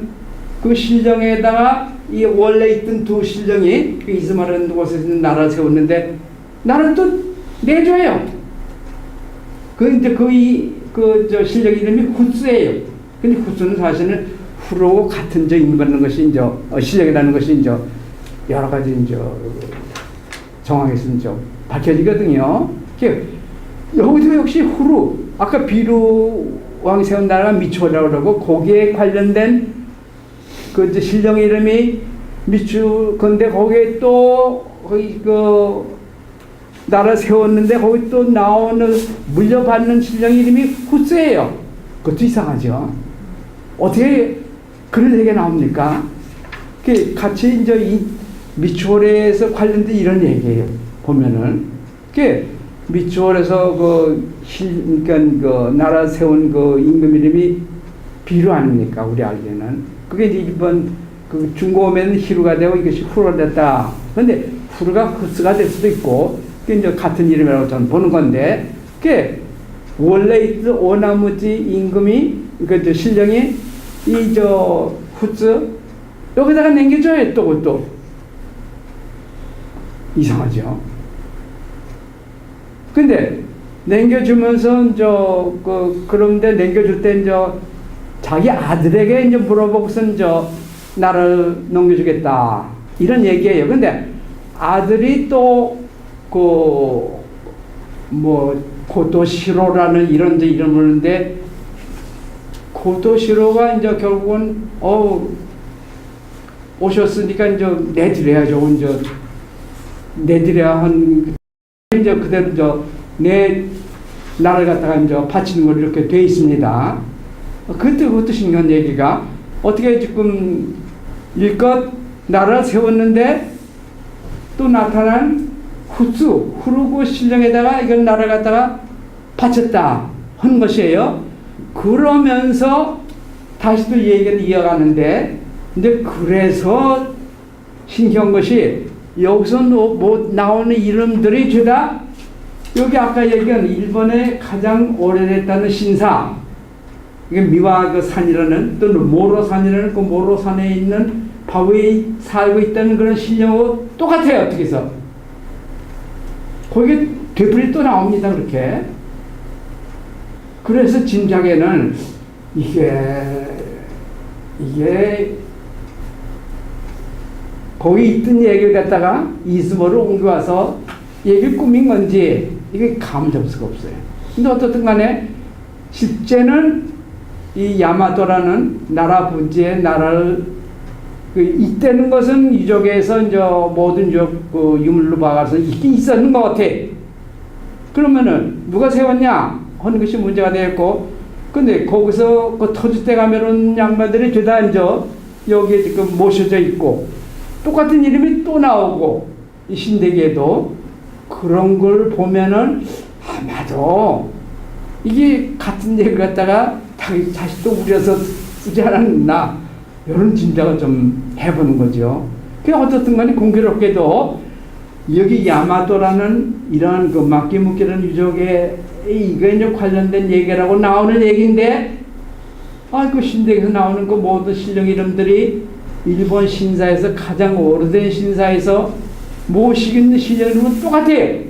그 신령에다가 이 원래 있던 두 신령이 그 이스마라는 곳에 있는 나라를 세웠는데 나라를 또 내줘요. 이제 저 신령 이름이 후스예요. 근데 후스는 사실은 후로 같은 인이 받는 것이 이제 신령이라는 것이 이제 여러 가지 이제 정황에서 이제 밝혀지거든요. 여기도 역시 후루 아까 비루 왕이 세운 나라가 미초라고 그러고 거기에 관련된 그 이제 신령 이름이 근데 거기에 또 거기 그 나라 세웠는데 거기 또 나오는 물려받는 신령 이름이 후스예요. 그것도 이상하죠. 어떻게 그런 얘기가 나옵니까? 같이 이제 이 미추홀에서 관련된 이런 얘기예요. 보면은 미추홀에서 그러니까 그 나라 세운 그 임금 이름이 비루 아닙니까? 우리 알기에는 그게 이제 이번 그 중고음에는 히루가 되고 이것이 후로가 됐다. 그런데 후루가 후스가 될 수도 있고 그게 이제 같은 이름이라고 저는 보는 건데 그게 원래 있던 오나무지 임금이 그 신령이 이 저 후스 여기다가 남겨줘야 또 그것도 이상하죠. 근데 남겨주면서 그런데 남겨줄 때 자기 아들에게 이제 물어보고선 나를 넘겨주겠다 이런 얘기예요. 근데 아들이 또 고토시로라는 이런 이름인데 고토시로가 이제 결국은 오셨으니까 이제 내드려야죠. 내드려야 한 이제 그대로 내 나를 갖다가 이제 바치는 걸로 이렇게 돼 있습니다. 그것도 신기한 얘기가 어떻게 지금 일껏 나라를 세웠는데 또 나타난 후르고 신령에다가 이걸 나라를 갖다가 바쳤다 하는 것이에요. 그러면서 다시 또 얘기를 이어가는데 근데 그래서 신기한 것이 여기서 뭐 나오는 이름들이 죄다 여기 아까 얘기한 일본의 가장 오래됐다는 신사 이게 미와 그 산이라는 또는 모로산이라는 그 모로산에 있는 바위에 살고 있다는 그런 신령하고 똑같아요. 어떻게 해서 거기에 되풀이 또 나옵니다. 그렇게 그래서 진작에는 이게 거기 있던 얘기를 갖다가 이스모로 옮겨와서 얘기를 꾸민 건지 이게 감잡을 수가 없어요. 근데 어떻든 간에 실제는 이 야마토라는 나라 분지의 나라를 있다는 것은 유적에서 이제 모든 그 유물로 봐서 있긴 있었는 것 같아. 그러면은 누가 세웠냐 하는 것이 문제가 되었고, 근데 거기서 그 터줏대 가면은 양반들이 죄다 이제 여기에 지금 모셔져 있고 똑같은 이름이 또 나오고 이 신대기에도 그런 걸 보면은 아마도 이게 같은 얘기를 갖다가 다시 또 우려서 쓰지 않았나 이런 짐작을 좀 해보는 거죠. 그 어떻든 간에 공교롭게도 여기 야마토라는 이런 그 마키무키라는 유적에 이거 이제 관련된 얘기라고 나오는 얘기인데 그 신대기에서 나오는 그 모든 신령 이름들이 일본 신사에서 가장 오래된 신사에서 모시고 있는 신령 이름은 똑같아요.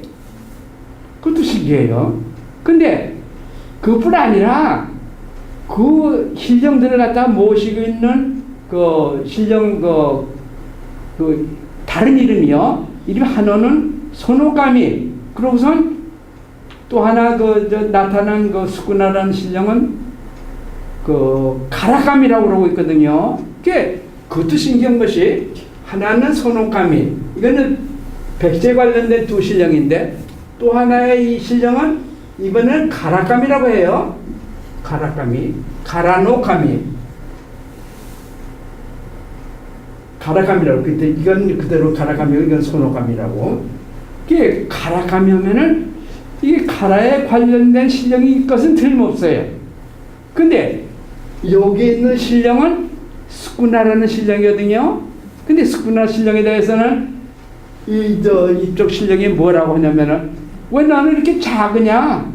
그것도 신기해요. 근데 그뿐 아니라 그 신령들을 갖다 모시고 있는 그 신령 그 다른 이름이요. 이름 하나는 소노가미. 그러고선 또 하나 나타난 그 수쿠나라는 신령은 그 가라가미라고 그러고 있거든요. 그것도 신기한 것이 하나는 소노가미. 이거는 백제 관련된 두 신령인데 또 하나의 이 신령은 이번엔 가라가미라고 해요. 가라가미, 가라노가미, 가라가미라고. 그때 이건 그대로 가라가미고 이건 소노가미라고. 이게 가라가미 하면은 이게 가라에 관련된 신령이 것은 틀림없어요. 근데 여기 있는 신령은 스쿠나라는 신령이거든요. 근데 스쿠나 신령에 대해서는 이쪽 신령이 뭐라고 하냐면은 왜 나는 이렇게 작으냐?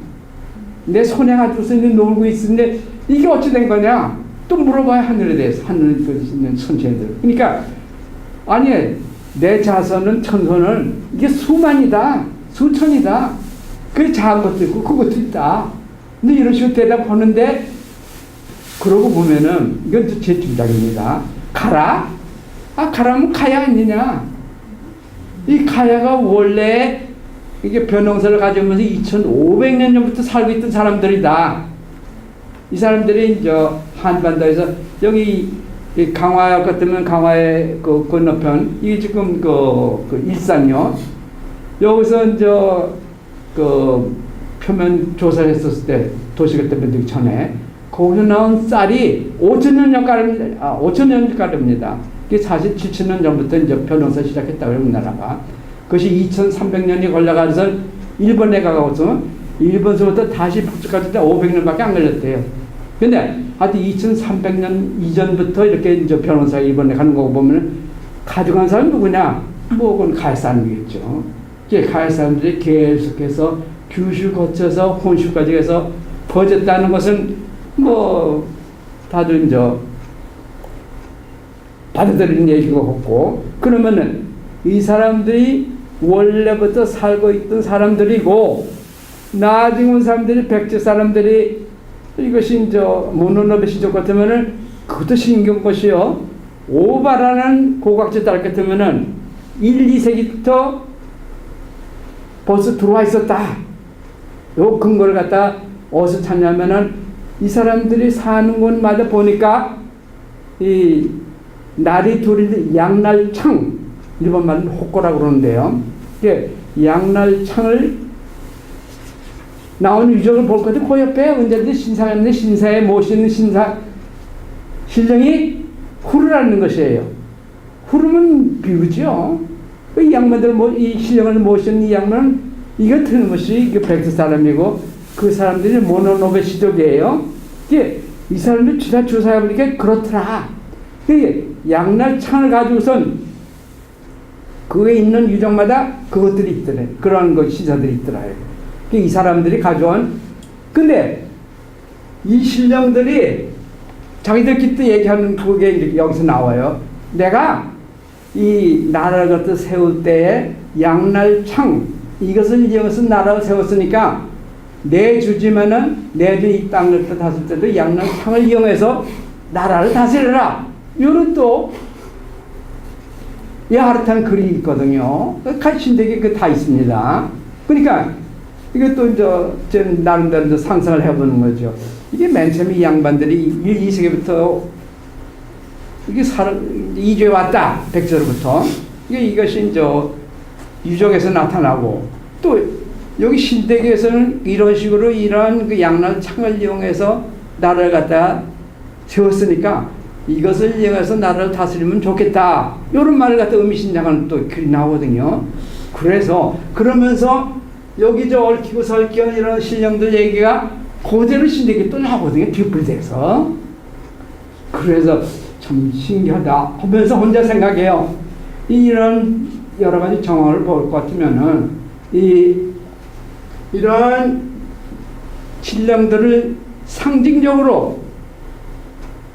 내 손에 가지고서 놀고 있는데 이게 어찌 된 거냐? 또 물어봐야 하늘에 대해서 하늘에 있는 천체들. 그러니까 아니 내 자손은 천손은 이게 수만이다, 수천이다. 그 작은 것도 있고 그것도 있다. 근데 이런 식으로 대답하는데 그러고 보면은 이건 제 짐작입니다. 가라? 가라면 가야 아니냐? 이 가야가 원래 이게 변형사를 가져오면서 2500년 전부터 살고 있던 사람들이다. 이 사람들이 이제 한반도에서 여기 이 강화 같으면 강화의 그 건너편, 이게 지금 그 일산요. 여기서 이제 그 표면 조사를 했었을 때, 도시가 되기 전에, 거기서 나온 쌀이 5,000년가입니다. 이게 사실 7,000년 전부터 이제 변호사 시작했다고 해요, 우리나라가. 그것이 2,300년이 걸려가서 일본에 가서 일본서부터 다시 북쪽까지 500년밖에 안 걸렸대요. 근데 하여튼 2,300년 이전부터 이렇게 이제 변호사 일본에 가는 거 보면 가져간 사람이 누구냐? 뭐 그건 가해 사람이겠죠. 이게 가해 사람들이 계속해서 규슈 거쳐서 혼슈까지 해서 퍼졌다는 것은 뭐 다들 이제 받아들이는 얘기가 없고, 그러면은 이 사람들이 원래부터 살고 있던 사람들이고 나중에 온 사람들이 백제 사람들이 이것이 이제 모노노베 시족 같으면은 그것도 신기한 것이요. 오바라는 고각지 딸 같으면은 1, 2세기부터 벌써 들어와 있었다. 요 근거를 갖다 어디서 찾냐면은 이 사람들이 사는 곳마다 보니까 이 날이 둘이 양날창, 일본 말은 호꼬라고 그러는데요. 이게 양날창을 나온 유적을 볼 것도 그 옆에 언제든지 신사였는데 신사에 모시는 신령이 후르라는 것이에요. 후르면 비유죠. 이 양반들 이 신령을 모시는 이 양반은 이거 틀림없이 이게 백제 사람이고 그 사람들이 모노노베 시족이에요. 이게 이 사람들 조사해 보니까 그렇더라. 이게 양날창을 가지고선 그에 있는 유적마다 그것들이 있더래. 그런 것 신사들이 있더라요. 이 사람들이 가져온. 근데 이 신령들이 자기들끼리 또 얘기하는 그게 이제 여기서 나와요. 내가 이 나라를 갖다 세울 때에 양날창, 이것을 이용해서 나라를 세웠으니까 내주지만은 내주 이 땅을 다스릴 때도 양날창을 이용해서 나라를 다스려라. 이런 또 야하르탄 글이 있거든요. 신대기에 그 다 있습니다. 그러니까 이것도 이제 나름대로 이제 상상을 해보는 거죠. 이게 맨 처음에 이 양반들이 1, 2세기부터 이게 이주해 왔다. 백제로부터. 이것이 이제 유적에서 나타나고 또 여기 신대기에서는 이런 식으로 이런 그 양날창을 이용해서 나라를 갖다 세웠으니까 이것을 이용해서 나라를 다스리면 좋겠다. 이런 말을 갖다 의미심장하는 또 글이 나오거든요. 그래서 그러면서 여기 저 얽히고 설키는 이런 신령들 얘기가 그대로 신대기에 또 나오거든요. 뒤풀이돼서. 그래서 참 신기하다 하면서 혼자 생각해요. 이런 여러 가지 정황을 볼 것 같으면은 이런 신령들을 상징적으로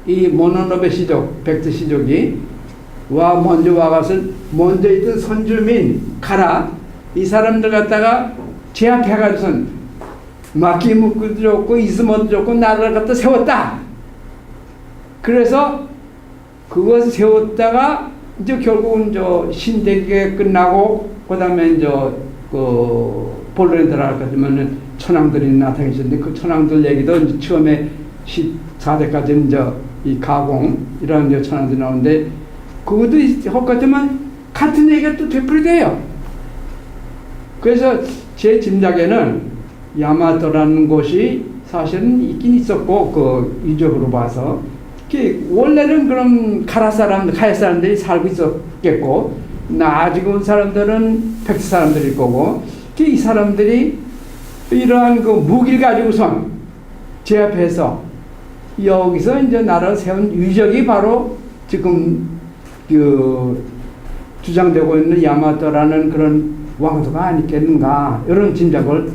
이 모노노베 시족, 백제 시족이 먼저 와가서 먼저 있던 선주민 가라, 이 사람들 갖다가 제압해가지고선 마키무크도 좋고 이스모도 좋고 나라를 갖다 세웠다. 그래서 그것을 세웠다가 이제 결국은 신대기가 끝나고 그다음에 이제 그 본론에 들어갈 것 같으면은 천황들이 나타나셨는데 그 천황들 얘기도 이제 처음에 14대까지 이제 이 가공 이런 이제 천황들이 나오는데 그것도 할 것 같으면 같은 얘기가 또 되풀이돼요. 그래서 제 짐작에는 야마토라는 곳이 사실은 있긴 있었고 그 유적으로 봐서 원래는 그런 가해 사람들이 살고 있었겠고 나중에 온 사람들은 백제 사람들일 거고 이 사람들이 이러한 그 무기를 가지고선 제압해서 여기서 이제 나라를 세운 유적이 바로 지금 그 주장되고 있는 야마토라는 그런 왕도가 아니겠는가 이런 짐작을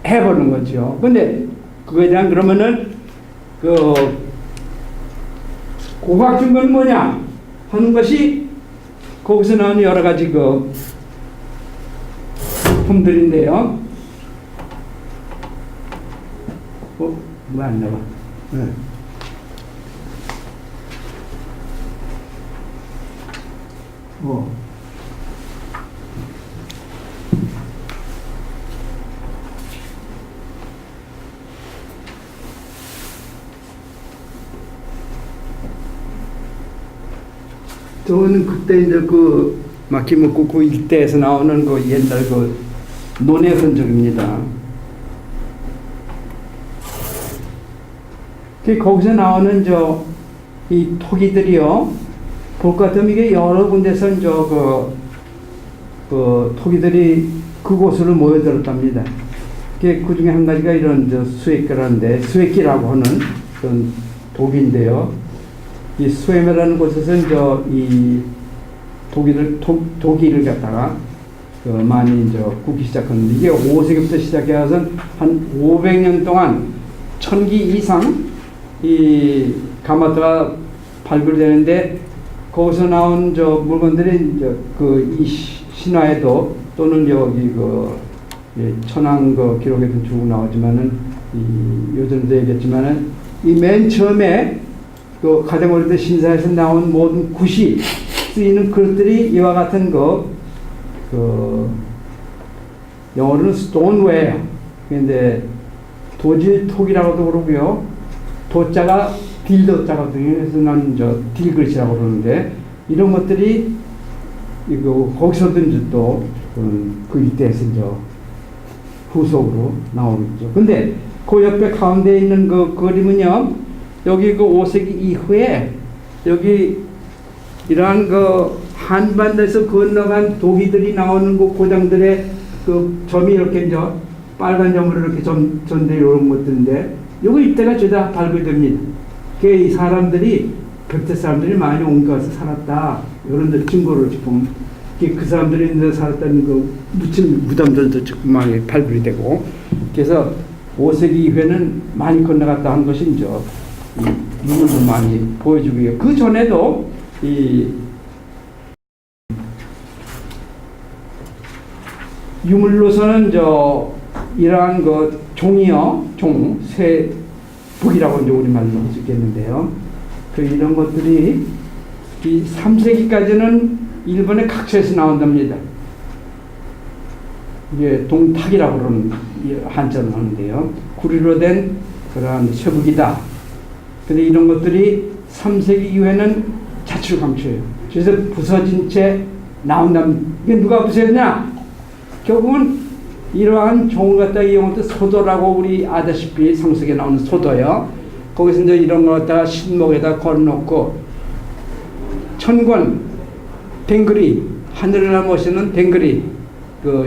해보는 거죠. 근데 그거에 대한 그러면은 그 고각 증거는 뭐냐 하는 것이 거기서 나오는 여러 가지 그 품들인데요. 왜 안 나와? 네. 저는 그때 이제 그 마키모쿠 그 일대에서 나오는 그 옛날 그 논의 흔적입니다. 거기서 나오는 이 토기들이요, 볼 것 같으면 이게 여러 군데서 그 토기들이 그곳으로 모여들었답니다. 그 중에 한 가지가 이런 수에키라는데, 수에키라고 하는 그런 독인데요. 이 수에메라는 곳에서 이 독일을 갖다가 많이 굽기 시작했는데, 이게 5세기부터 시작해서 한 500년 동안 1000기 이상 이 가마토가 발굴되는데, 거기서 나온 물건들이 이 신화에도 또는 여기 천황 기록에도 쭉 나오지만은, 요즘도 얘기했지만은, 이 맨 처음에 가장 오래된 신사에서 나온 모든 굿이 쓰이는 그릇들이 이와 같은 영어로는 스톤웨어, 근데 도질톡이라고도 그러고요, 도자가 딜도자거든요. 그래서 난 딜글씨라고 그러는데, 이런 것들이 거기서든 그 일대에서 후속으로 나오겠죠. 근데 그 옆에 가운데 있는 그 그림은요, 여기 5세기 이후에 여기 이러한 한반도에서 건너간 독이들이 나오는 고장들의 점이 이렇게 빨간 점으로 이렇게 전대 이런 것들인데, 요거 이때가 죄다 발굴됩니다. 이 사람들이 백제 사람들이 많이 옮겨서 살았다, 이런 증거를 지금 그 사람들이 살았다는 묻힌 무덤들도 지금 많이 발굴이 되고, 그래서 5세기 이후에는 많이 건너갔다 하는 것이 유물도 많이 보여주고요. 그 전에도 유물로서는 이러한 종이요, 쇠북이라고 이제 우리말로 할 수 있겠는데요. 이런 것들이 이 3세기까지는 일본의 각처에서 나온답니다. 이게 동탁이라고 그러는 한자를 하는데요. 구리로 된 그러한 쇠북이다. 근데 이런 것들이 3세기 이후에는 자출강추예요. 그래서 부서진 채 나온답니다. 이게 누가 부서졌냐? 결국은 이러한 종을 갖다 이용할 때 소도라고 우리 아다시피 성석에 나오는 소도요. 거기서 이제 이런 거 갖다가 신목에다 걸어놓고, 천권, 댕그리, 하늘을 모시는 댕그리,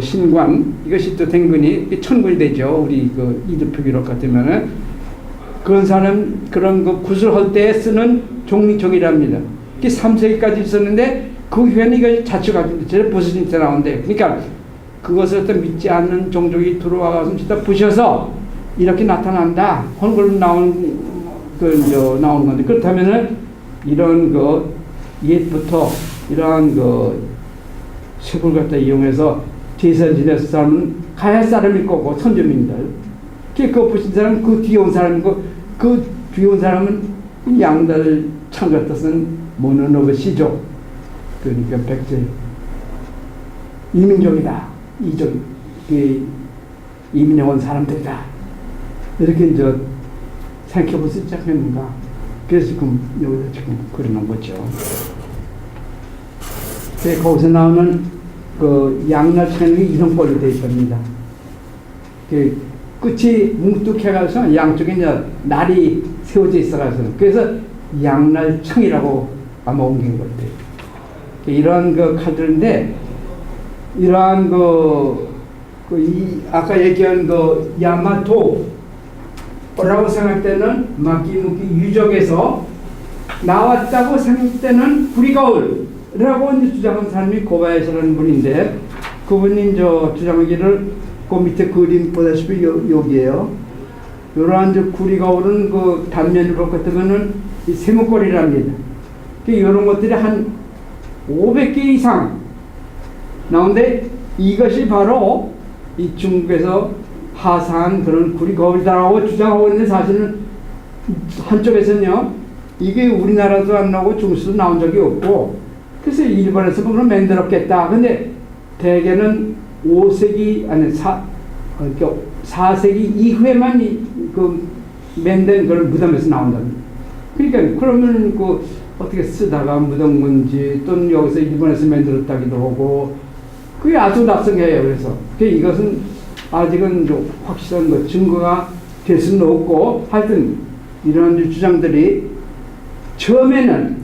신관, 이것이 또 댕근이 천군이 되죠. 우리 이두표 기록 같으면은. 그런 사람, 그런 구슬할 때 쓰는 종이랍니다. 이게 3세기까지 있었는데, 그 후에는 이거 자축학자로 부서진 때 나온대. 그러니까 그것을 또 믿지 않는 종족이 들어와서 진짜 부셔서 이렇게 나타난다. 하는 걸로 나온 건데, 그렇다면은 이런 옛부터 이러한 쇠불 갖다 이용해서 제사 지내서 사람은 가야 사람일 거고, 선조민들. 그거 부신 사람은 그 뒤에 온 사람이고, 그 뒤에 온 사람은 양달 창 갖다 쓴 모노노브 시족. 그러니까 백제 이민족이다. 이족, 이민해 온 사람들이다. 이렇게 생각해볼 수 있지 않겠는가. 그래서 지금 여기서 지금 그려놓은 거죠. 거기서 나오는 양날천이 이런 꼴로 되어 있습니다. 끝이 뭉툭해가서 양쪽에 이제 날이 세워져 있어가서, 그래서 양날청이라고 아마 옮긴 것 같아요. 이런 칼들인데, 이러한 아까 얘기한 야마토라고 생각할 때는 마키무키 유적에서 나왔다고 생각할 때는 구리가을이라고 이제 주장한 사람이 고바야시라는 분인데, 그분이 주장하기를 그 밑에 그림 보다시피 여기에요. 이러한 구리가을은 단면을 볼 것 같으면은 이 세목걸이랍니다. 이런 것들이 한 500개 이상 나오는데, 이것이 바로 이 중국에서 하사한 그런 구리거울이라고 주장하고 있는데, 사실은 한쪽에서는요, 이게 우리나라도 안 나오고 중국에서도 나온 적이 없고, 그래서 일본에서 그걸 만들었겠다. 근데 대개는 5세기 아니 4세기 이후에만 만든 그런 무덤에서 나온답니다. 그러니까 그러면 어떻게 쓰다가 묻은 건지 또는 여기서 일본에서 만들었다기도 하고 그게 아주 낯설게요. 그래서 이것은 아직은 좀 확실한 거 증거가 될 수는 없고 하여튼 이런 주장들이 처음에는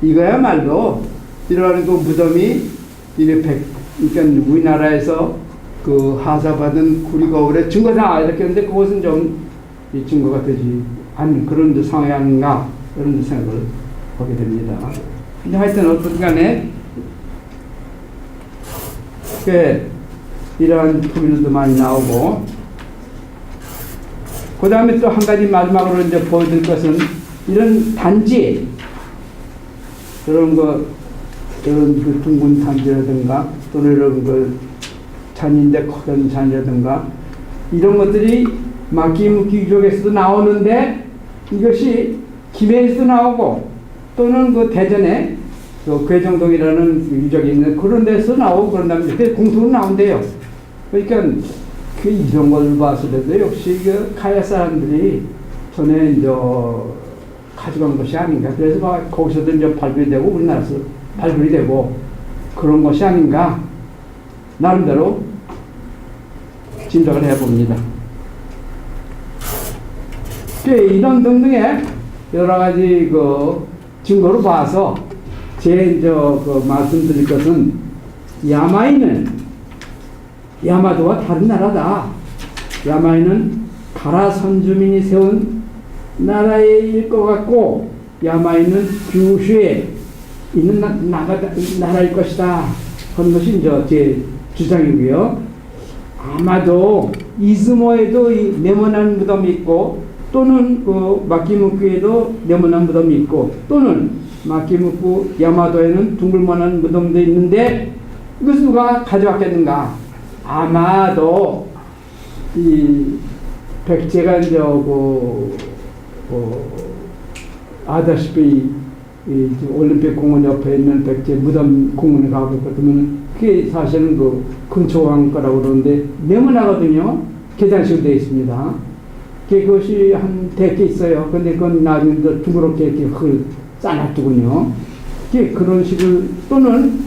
이거야말로 이러한 그 무덤이 그러니까 우리나라에서 그 하사받은 구리거울의 증거다 이렇게 했는데 그것은 좀 증거가 되지 않는 그런 상황이 아닌가 그런 생각을 하게 됩니다. 근데 하여튼 어떤 간에 이러한 표현도 많이 나오고 그 다음에 또 한 가지 마지막으로 이제 보여드릴 것은 이런 단지 이런 그 둥근 단지라든가 또는 이런 그 잔인데 커다란 잔이라든가 이런 것들이 마키무키 유적에서도 나오는데 이것이 김해에서도 나오고 또는 그 대전에 그 괴정동이라는 유적이 있는 그런 데서 나오고 그런 다음에 이렇게 공통으로 나온대요. 그러니까 그 이런 걸 봐서라도 역시 그 카야 사람들이 전에 이제 가져간 것이 아닌가. 그래서 막 거기서도 이제 발굴이 되고 우리나라에서 발굴이 되고 그런 것이 아닌가. 나름대로 짐작을 해봅니다. 이런 등등의 여러 가지 그 증거로 봐서 제 그 말씀드릴 것은 야마인은 야마도와 다른 나라다. 야마인은 가라 선주민이 세운 나라일 것 같고 야마인은 규슈에 있는 나라일 것이다 하는 것이 이제 제 주장이고요. 아마도 이즈모에도 네모난 무덤이 있고 또는 그 마키무쿠에도 네모난 무덤이 있고 또는 마키무쿠 야마도에는 둥글만한 무덤도 있는데 이것을 누가 가져왔겠는가? 아마도 이 백제가 이제 아다시피 이 올림픽 공원 옆에 있는 백제 무덤 공원에 가보거든요. 그게 사실은 그 근초강 거라고 그러는데 네모나거든요. 계단식으로 되어 있습니다. 그것이 한 100개 있어요. 근데 그건 나중에 둥그렇게 이렇게 흙을 쌓아놨더군요. 그런 식을 또는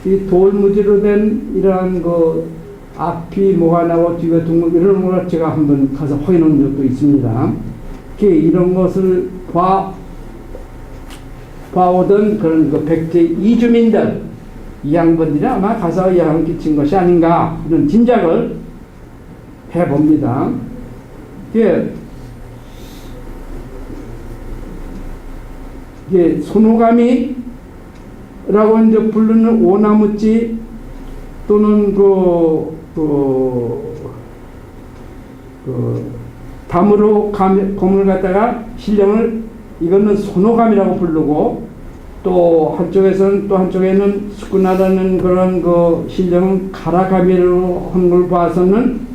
이 돌무지로 된 이러한 그 앞이 뭐가 나고 뒤가 둥글 이런 걸 제가 한번 가서 확인한 적도 있습니다. 이런 것을 봐오던 그런 그 백제 이주민들 이 양반들이 아마 가서 영향을 끼친 것이 아닌가 이런 짐작을 해봅니다. 이게 손오가미라고 이제 부르는 오나무지 또는 담으로 검을 갖다가 신령을 이거는 손오감이라고 부르고 또 한쪽에서는 또 한쪽에는 수쿠나라는 그런 그 신령은 가라가미로 한 걸 봐서는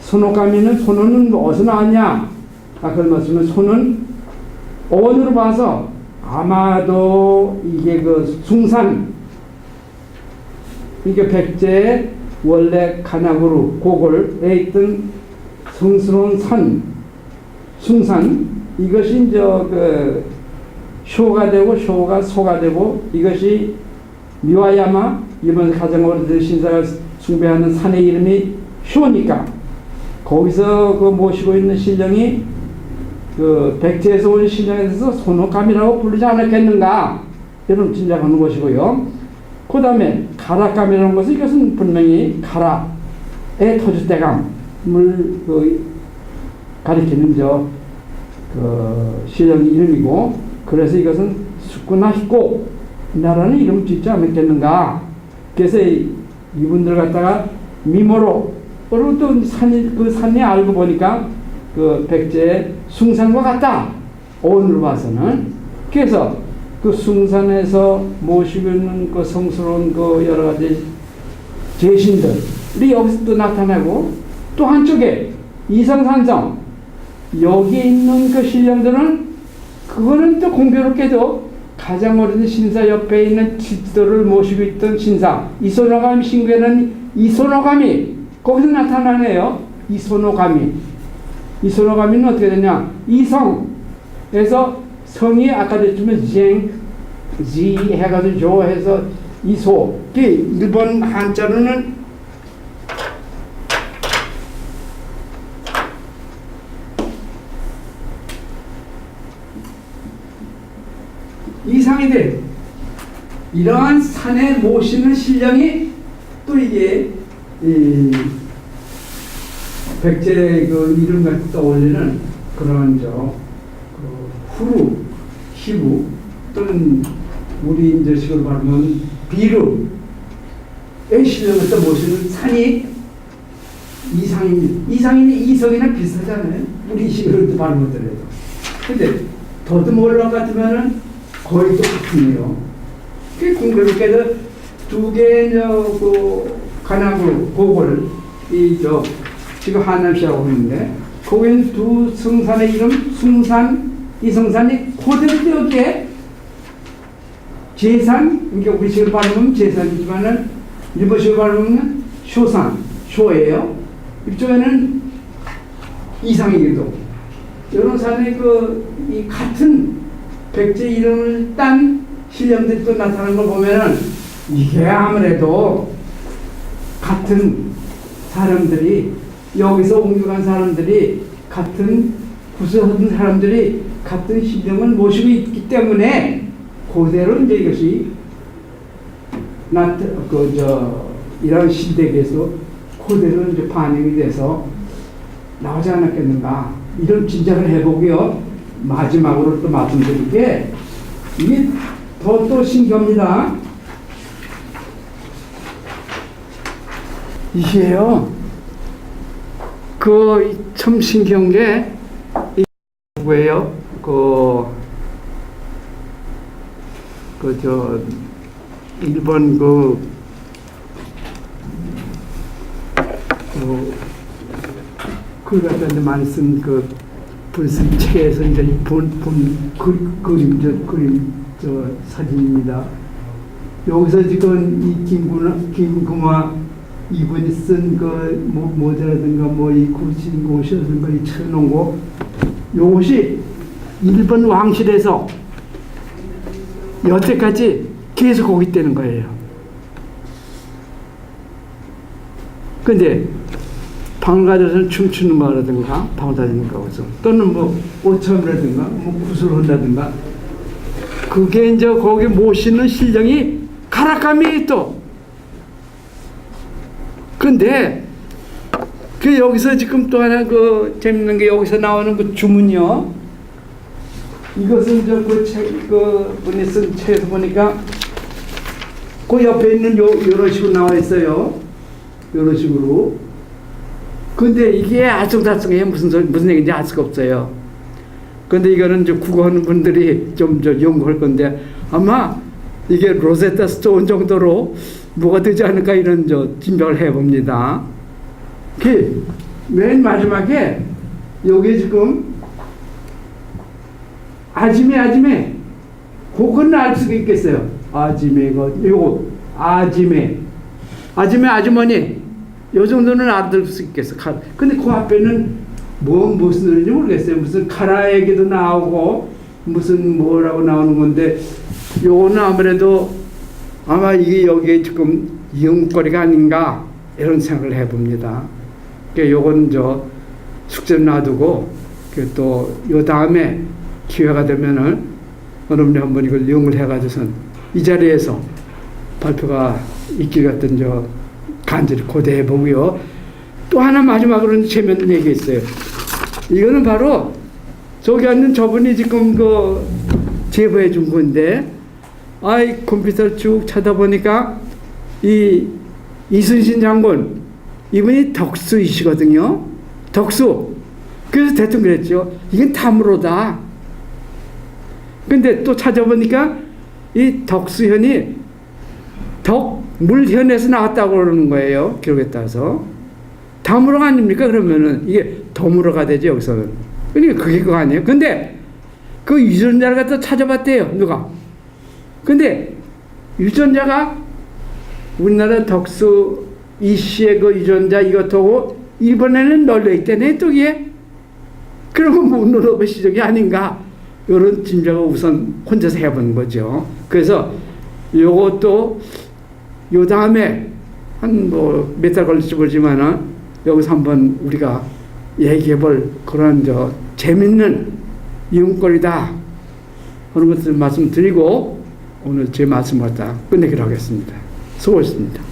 손오가미는 손오는 어디서 나왔냐? 아까 말씀은 손은 어원으로 봐서 아마도 이게 그 숭산 이게 백제의 원래 가나구루 고골에 있던 성스러운 산 숭산 이것이 이제 그 쇼가 되고 쇼가 소가 되고 이것이 미와야마 일본에서 가장 오래된 신사가 숭배하는 산의 이름이 쇼니까 거기서 그 모시고 있는 신령이 그 백제에서 온 신령에 대해서 손오감이라고 부르지 않았겠는가 이런 짐작하는 것이고요. 그 다음에 가라감이라는 것은 이것은 분명히 가라의 터줏대감을 가리키는 그 신령 이름이고 그래서 이것은 수쿠나 히코 나라는 이름 짓지 않았겠는가. 그래서 이분들 갖다가 미모로 그리고 또 그 산이 알고 보니까 그 백제의 숭산과 같다. 오늘로 봐서는. 그래서 그 숭산에서 모시고 있는 그 성스러운 그 여러 가지 제신들이 여기서 또 나타나고 또 한쪽에 이성산성 여기 있는 그 신령들은 그거는 또 공교롭게도 가장 오래된 신사 옆에 있는 지도를 모시고 있던 신사 이소노가미 신구에는 이소노가미 거기서 나타나네요. 이소노가미는 어떻게 되냐 이성에서 성이 아까 됐지만 쟁 지 해가지고 조해서 이소. 일본 한자로는 이상이 돼. 이러한 산에 모시는 신령이 또 이게 이 백제 그 이름 같이 떠올리는 그런 후루, 희부 또는 우리 이제 식으로 말하면 비루의 신령을 또 모시는 산이 이상입니다. 이성이나 비슷하잖아요. 우리 식으로 말을 못하더라도. 근데 더듬어 올라가 같으면은 거의 똑같네요. 그 공교롭게도 두 개의 그 관악으로 고걸 지금 하남시라고 하는데 거기는 두 성산의 이름 숭산, 이성산이 그대로 여기에 제산, 그러니까 우리 식으로 발음은 제산이지만은 일본식으로 발음은 쇼산, 쇼예요. 이쪽에는 이상이기도. 이런 산에 이 같은 백제 이름을 딴 신령들이 또 나타나는 걸 보면은 이게 아무래도 같은 사람들이 여기서 옮겨간 사람들이 같은 구슬하던 사람들이 같은 신령을 모시고 있기 때문에 그대로 이제 이것이 이런 시대에서 그대로 이제 반영이 돼서 나오지 않았겠는가 이런 진작을 해보고요. 마지막으로 또 말씀드릴 게 이게 더 신기합니다. 이게요. 참 신기한 게 뭐예요? 일본 글 갖다 이제 많이 쓴 분슨 책에서 이제 그림 사진입니다. 여기서 지금 이 김구마 이분이 쓴 모자라든가 이 굴신 옷이라든가 이 쳐놓은 거 요것이 일본 왕실에서 여태까지 계속 거기 있다는 거예요. 근데 방가져서 춤추는 거라든가 방다니까 거기서 또는 오참이라든가 구슬한다든가 그게 이제 거기 모시는 신령이 가라카미 또. 근데 여기서 지금 또 하나 재밌는 게 여기서 나오는 주문이요. 이것은 분이 쓴 책에서 보니까 옆에 있는 이런 식으로 나와 있어요. 이런 식으로. 근데 이게 아승다승해요. 무슨 얘기인지 알 수가 없어요. 근데 이거는 국어하는 분들이 좀 연구할 건데 아마 이게 로제타 스톤 정도로 뭐가 되지 않을까 이런 짐작을 해봅니다. 맨 마지막에 여기 지금 아지메 그건 알 수가 있겠어요. 요거 아지메 아주머니 요 정도는 알아들 수 있겠어. 근데 그 앞에는 무슨 소리인지 모르겠어요. 무슨 카라 얘기도 나오고 무슨 뭐라고 나오는 건데 요거는 아무래도 아마 이게 여기에 지금 이용거리가 아닌가 이런 생각을 해봅니다. 요건 숙제 놔두고 또 요 다음에 기회가 되면은 여러분이 한번 이걸 이용을 해가지고선 이 자리에서 발표가 있길 같은 간절히 고대해 보고요. 또 하나 마지막으로 재미있는 얘기 있어요. 이거는 바로 저기 앉는 저분이 지금 제보해 준 건데 컴퓨터를 쭉 찾아보니까 이순신 장군 이분이 덕수이시거든요. 덕수. 그래서 대통령 그랬죠. 이건 탐으로다. 근데 또 찾아보니까 이 덕수현이 덕물현에서 나왔다고 그러는 거예요. 기록에 따라서. 탐으로가 아닙니까? 그러면은 이게 덤으로가 되죠. 여기서는. 그러니까 그게 그거 아니에요. 근데 그 유전자를 갖다 찾아봤대요. 누가? 근데 유전자가 우리나라 덕수 이씨의 유전자 이것하고 일본에는 널려 있다네 또 이게. 그러면 못 눌러볼 시적이 아닌가 이런 짐작을 우선 혼자서 해본 거죠. 그래서 요것도 요 다음에 한 뭐 몇 달 걸릴지 모르지만은 여기서 한번 우리가 얘기해볼 그런 재밌는 이용거리다 그런 것들 말씀드리고 오늘 제 말씀을 다 끝내기로 하겠습니다. 수고하셨습니다.